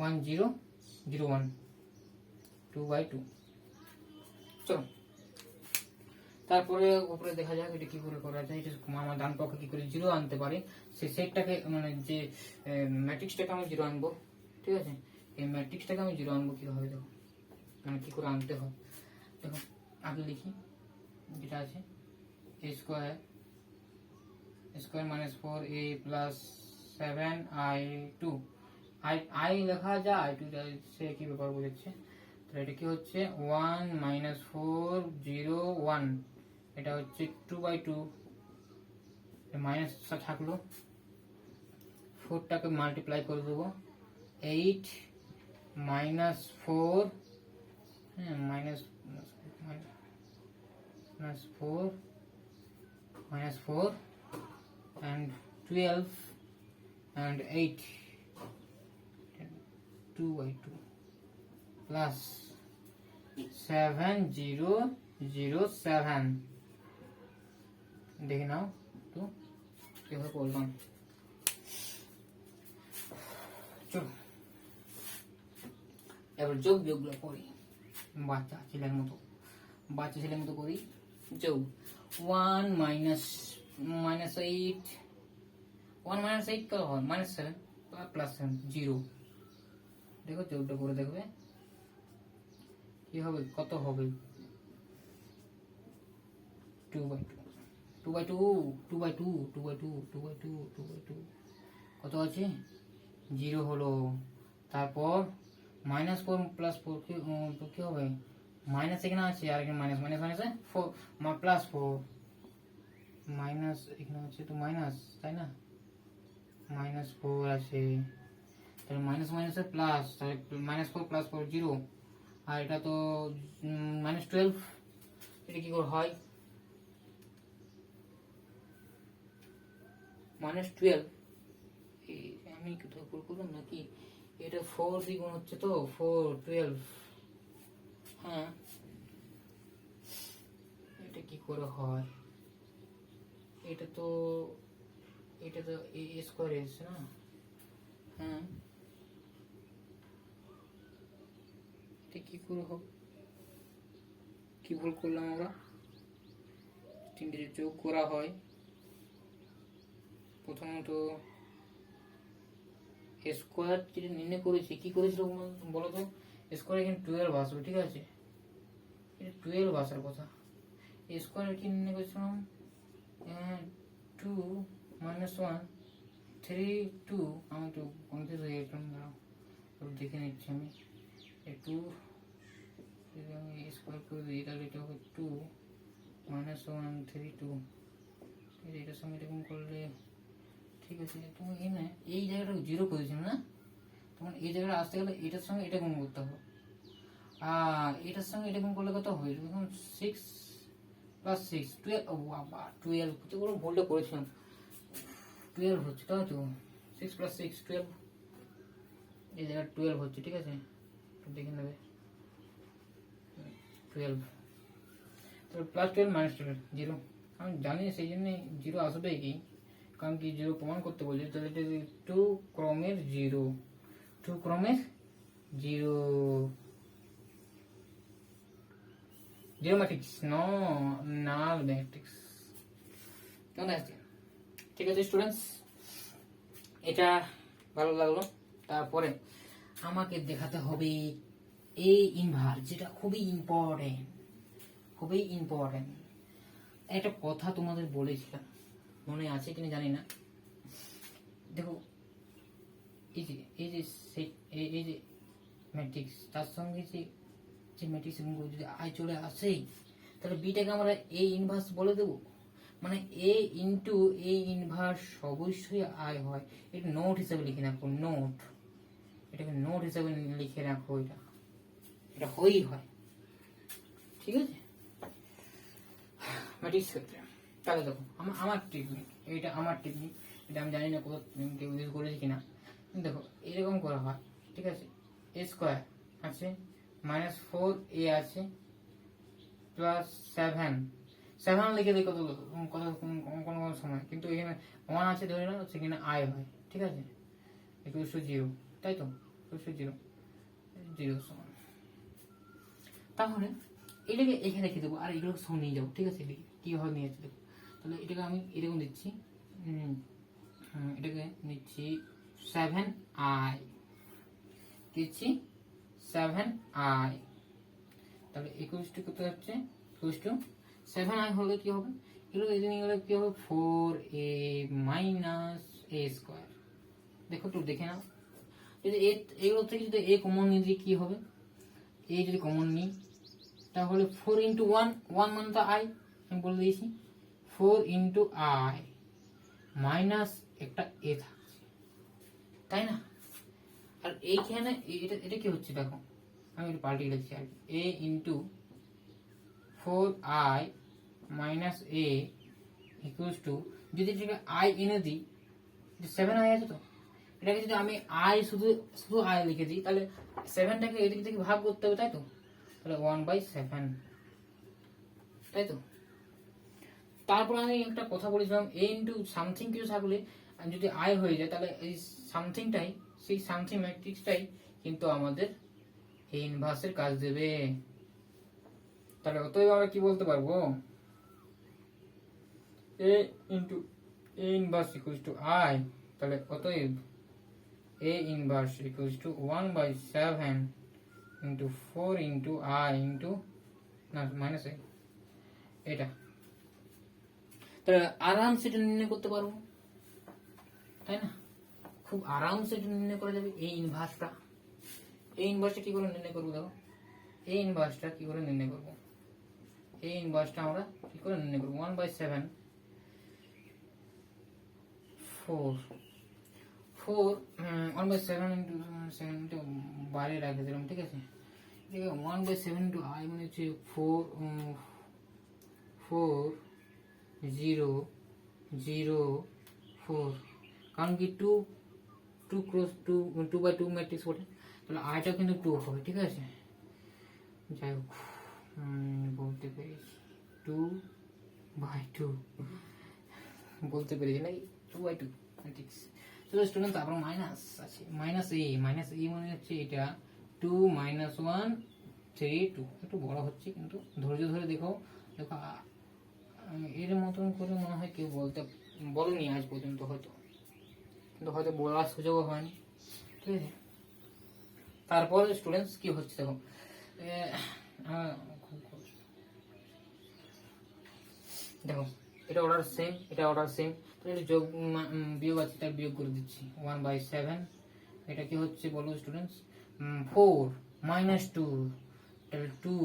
1 0 0 1 2/2। চলো তারপরে উপরে দেখা যাক এটা কি করে করা যায়, এটা আমার ডান পক্ষে কি করে 0 আনতে পারে, সেই সেটটাকে মানে যে ম্যাট্রিক্সটাকে আমি 0 আনবো, ঠিক আছে, এই ম্যাট্রিক্সটাকে আমি 0 আনবো কিভাবে, দেখো মানে কি করে আনতে হয়, দেখো আগে লিখি, যেটা আছে a square -4a plus 7i2, i লেখা যায়, i2 সে কি ব্যাপার বোঝাচ্ছে, তাহলে এটা কি হচ্ছে 1 - 4 0 1, এটা হচ্ছে 2/2, মাইনাস থাকলো, 4টাকে মাল্টিপ্লাই করে দেবো, 8 - 4, হ্যাঁ -4 and 12 and 8, 2/2 plus 7 0 0 7, দেখে নাও তো কিভাবে করলাম। চলো এবার যোগ বিয়োগগুলো করি, বাচ্চা ছেলের মতো করি, যোগ 1 -8 কত হয়, -7 প্লাস 7 0, দেখো যোগটা করে দেখবে কি হবে, কত হবে 2/2, 2/2 কত আছে 0 হলো। তারপর -4 + 4 কি হবে মাইনাস এখানে আছে আর এখানে মাইনাস মাইনাস মাইনাস 4 +4 মাইনাস এখানে আছে তো মাইনাস তাই না -4 আছে তাহলে মাইনাস মাইনাসে প্লাস তাহলে -4 + 4 0 আর এটা তো -12 এটা কি করে হয় -12 আমি কোথাও ভুল করলাম নাকি এটা 4 দিয়ে গুণ হচ্ছে তো 4 12 হ্যাঁ এটা কি করে হয় এটা তো a স্কয়ার এসছে না হ্যাঁ এটা কি করে হবে কি ভুল করলাম আমরা তিনটে যোগ করা হয় প্রথমত স্কয়ার যেটা নির্ণয় করেছি কি করেছিল বলো তো স্কয়ার এখানে 12 আসবে ঠিক আছে এটা 12 আসার কথা স্কয়ার কি নির্ণয় করেছিলাম 2 - 1 3 2 আমি তো কনফিউজ হয়ে গেছিলাম দাঁড়াও দেখে নিচ্ছি আমি 2 যদি আমি স্কয়ার করে দিই তাহলে এটা হবে 2 - 1 3 2 এটার সঙ্গে এরকম করলে ঠিক আছে তুমি এখানে এই জায়গাটা 0 করেছিল না তখন এই জায়গাটা আসতে গেলে এটার সঙ্গে এটা গুণ করতে হবে আর এটার সঙ্গে এটা গুণ করলে কত হবে তখন 6 + 6 12 ও বাবা 12 কত বড় ভুলটা করেছিলাম 12 হচ্ছে তাই তো 6 + 6 12 এই জায়গা 12 হচ্ছে ঠিক আছে দেখে নেবে 12 তো +12 -12 0 আমি জানি সেই জন্য 0 আসবে কি কারণ কি 0 প্রমাণ করতে বলছি তাহলে এটা 2 ক্রমের 0 2 ক্রমের 0 জিরো ম্যাট্রিক্স নাল ম্যাট্রিক্স কেমন আছে ঠিক আছে স্টুডেন্টস এটা ভালো লাগলো তারপরে আমাকে দেখাতে হবে এ ইনভার্স যেটা খুবই ইম্পর্টেন্ট একটা কথা তোমাদের বলেছিলাম মনে আছে কিনা জানি না দেখো এই যে ম্যাট্রিক্স তার সঙ্গে যে ম্যাট্রিক্স যদি আই চলে আসে তাহলে বিটাকে আমরা এ ইনভার্স বলে দেবো মানে এ ইন্টু এ ইনভার্স অবশ্যই আই হয় এটা নোট হিসাবে লিখে রাখো এটাকে নোট হিসাবে লিখে রাখো এটা হই হয় ঠিক আছে ম্যাট্রিক্স ক্ষেত্রে তাহলে দেখো আমার টেকনিক এটা আমি জানি না কোথাও কেউ ইউজ করেছে কিনা দেখো এরকম করা হয় ঠিক আছে এ স্কয়ার আছে -4a আছে +7 লিখে দিই কত কোন সময় কিন্তু এখানে 1 আছে ধরে নাও সেখানে আই হয় ঠিক আছে =0 তাই তো =0 0 সমান তাহলে এটাকে এখানে রেখে দেবো আর এগুলো সব নিয়ে যাবো ঠিক আছে কিভাবে নিয়ে যাচ্ছে দেখো তাহলে এটাকে আমি এরকম দিচ্ছি এটাকে নিচ্ছি 7i দিচ্ছি 7i তাহলে ইকুয়ালস টু কত হচ্ছে ইকুয়ালস টু 7i হলে কি হবে এগুলো এদিকে গেলে কি হবে 4a - a স্কয়ার দেখো একটু দেখে নাও যদি এগুলো থেকে যদি a কমন নিয়ে দিই কি হবে a যদি কমন নিই তাহলে 4 × 1 মানে তো i আমি বলে দিয়েছি 4 × i মাইনাস একটা a থাকছে তাই না আর এইখানে এটা কি হচ্ছে দেখো আমি একটু পাল্টে লিখছি আর a × 4i - a equals to যদি এটাকে i এনে দিই 7i আছে তো এটাকে যদি আমি i শুধু i লিখে দিই তাহলে 7টাকে এদিক থেকে ভাগ করতে হবে তাই তো তাহলে 1/7 তাই তো তারপর আমি একটা কথা বলেছিলাম a ইনটু সামথিং কিছু থাকলে যদি i হয়ে যায় তাহলে এই সামথিংটাই সেই সামথিং ম্যাট্রিক্সটাই কিন্তু আমাদের এই ইনভার্সের কাজ দেবে তাহলে অতএব আমরা কি বলতে পারবো a into a inverse equals to i তাহলে অতএব a inverse equals to 1/7 into 4 into I into না মাইনাস এটা তাহলে আরামসে এটা নির্ণয় করতে পারবো, তাই না? খুব আরামসে এটা নির্ণয় করা যাবে। এই ইনভার্সটা কি করে নির্ণয় করবো? দেখো এই ইনভার্সটা কি করে নির্ণয় করবো, এই ইনভার্সটা আমরা কি করে নির্ণয় করবো? 1/7 4 1/7 ইন্টু 7 ইন্টু বাইরে রাখে দিলাম, ঠিক আছে? 1/7 ইন্টু আই মানে হচ্ছে 4 কারণ কি 2 ম্যাট্রিক্স বটে, তাহলে আইটা কিন্তু 2 হবে, ঠিক আছে? যাই হোক বলতে পেরেছি 2/2 বলতে পেরেছি নাকি 2/2 ম্যাট্রিক্স। তো স্টুডেন্ট তারপর মাইনাস আছে, মাইনাস এ মানে হচ্ছে এটা 2 - 1 3 2। একটু বড় হচ্ছে কিন্তু ধৈর্য ধরে দেখো এর মতন করে মনে হয় কেউ বলেনি আজ পর্যন্ত, কিন্তু হয়তো বলার সুযোগও হয়নি, ঠিক আছে? তারপর স্টুডেন্টস কি হচ্ছে দেখো, দেখো এটা অর্ডার সেম, তো এটা যোগ বিয়োগ আছে, তাই বিয়োগ করে দিচ্ছি 1/7। এটা কি হচ্ছে বলো স্টুডেন্টস? 4 - 2 তাহলে 2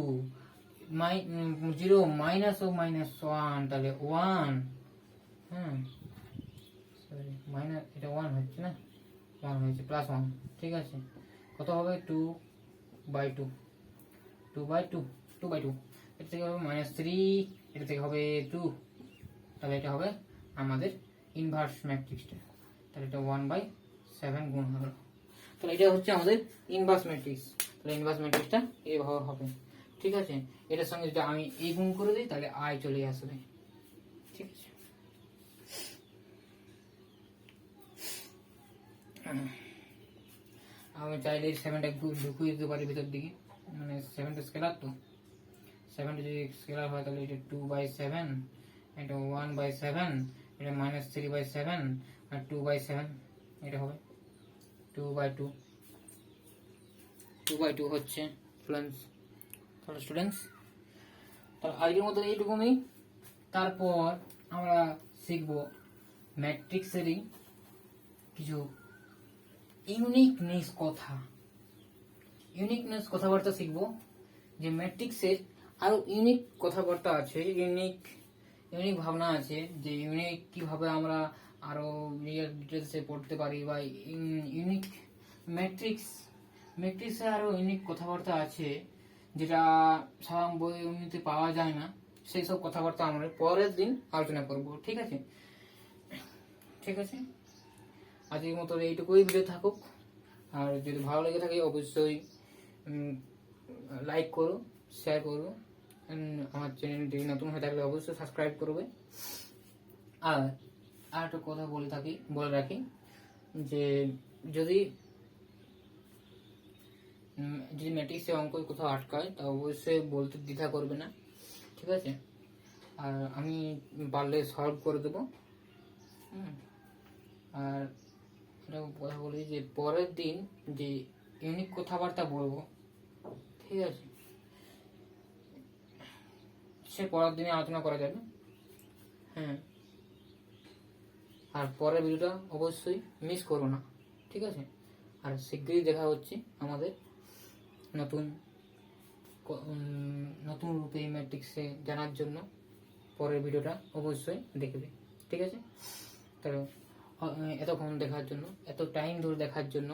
0 মাইনাস ও -1 তাহলে 1, সরি মাইনাস, এটা 1 হচ্ছে না, 1 হয়েছে +1, ঠিক আছে? কত হবে? 2/2 এটা থেকে হবে -3, এটা থেকে হবে 2, তাহলে এটা হবে আমাদের ইনভার্স ম্যাট্রিক্সটা। তাহলে এটা 1/7 গুণ হবে, তাহলে এটা হচ্ছে আমাদের ইনভার্স ম্যাট্রিক্স। তাহলে ইনভার্স ম্যাট্রিক্সটা এইভাবে হবে, ঠিক আছে? এটার সঙ্গে যদি আমি এই গুণ করে দিই তাহলে আই চলে আসবে, ঠিক আছে? আমি চাইলে 7টা ঢুকিয়ে দিতে পারি ভিতর দিকে, মানে 7টা স্কেলার, তো 7টা যদি স্কেলার হয় তাহলে এটা 2/7, এটা 1/7, এটা -3/7 আর 2/7, এটা হবে 2/2 হচ্ছে স্টুডেন্টস। তাহলে স্টুডেন্টস তাহলে আজকের মতো এইটুকুনি। তারপর আমরা শিখব ম্যাট্রিক্সেরই কিছু ইউনিকনেস কথাবার্তা শিখবো, যে ম্যাট্রিক্সের আরো ইউনিক কথাবার্তা আছে, ইউনিক ভাবনা আছে, যে ইউনিক কিভাবে আমরা আরো রিয়েল ডিটেলসে পড়তে পারি, বা ইউনিক ম্যাট্রিক্সে আরো ইউনিক কথাবার্তা আছে যেটা সাধারণ বই এমনিতে পাওয়া যায় না। সেই সব কথাবার্তা আমরা পরের দিন আলোচনা করব, ঠিক আছে? আজকের মতো এইটুকুই ভিডিও থাকুক। আর যদি ভালো লেগে থাকে অবশ্যই লাইক করো, শেয়ার করো, আমার চ্যানেলটি নতুন হয়ে থাকলে অবশ্যই সাবস্ক্রাইব করবে। আর একটা কথা বলে রাখি, যে যদি ম্যাট্রিক্সে অঙ্ক কোথাও আটকায় তা অবশ্যই বলতে দ্বিধা করবে না, ঠিক আছে? আর আমি পারলে সলভ করে দেবো। আর এটা কথা বলি যে পরের দিন যে ইউনিক কথাবার্তা বলবো, ঠিক আছে? সে পরের দিনে আলোচনা করা যাবে, আর পরের ভিডিওটা অবশ্যই মিস করো না, ঠিক আছে? আর শীঘ্রই দেখা হচ্ছে আমাদের নতুন রূপে ম্যাট্রিক্সে জানার জন্য। পরের ভিডিওটা অবশ্যই দেখবে, ঠিক আছে? তাহলে এতক্ষণ দেখার জন্য, এত টাইম ধরে দেখার জন্য,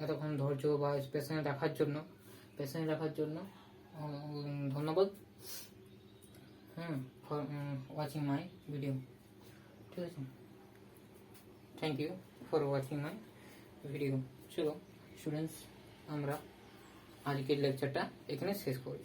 এতক্ষণ ধৈর্য বা পেশেন্স রাখার জন্য ধন্যবাদ ফর ওয়াচিং মাই ভিডিও, ঠিক আছে? Thank you for watching my video. চলো স্টুডেন্টস, আমরা আজকের লেকচারটা এখানে শেষ করি।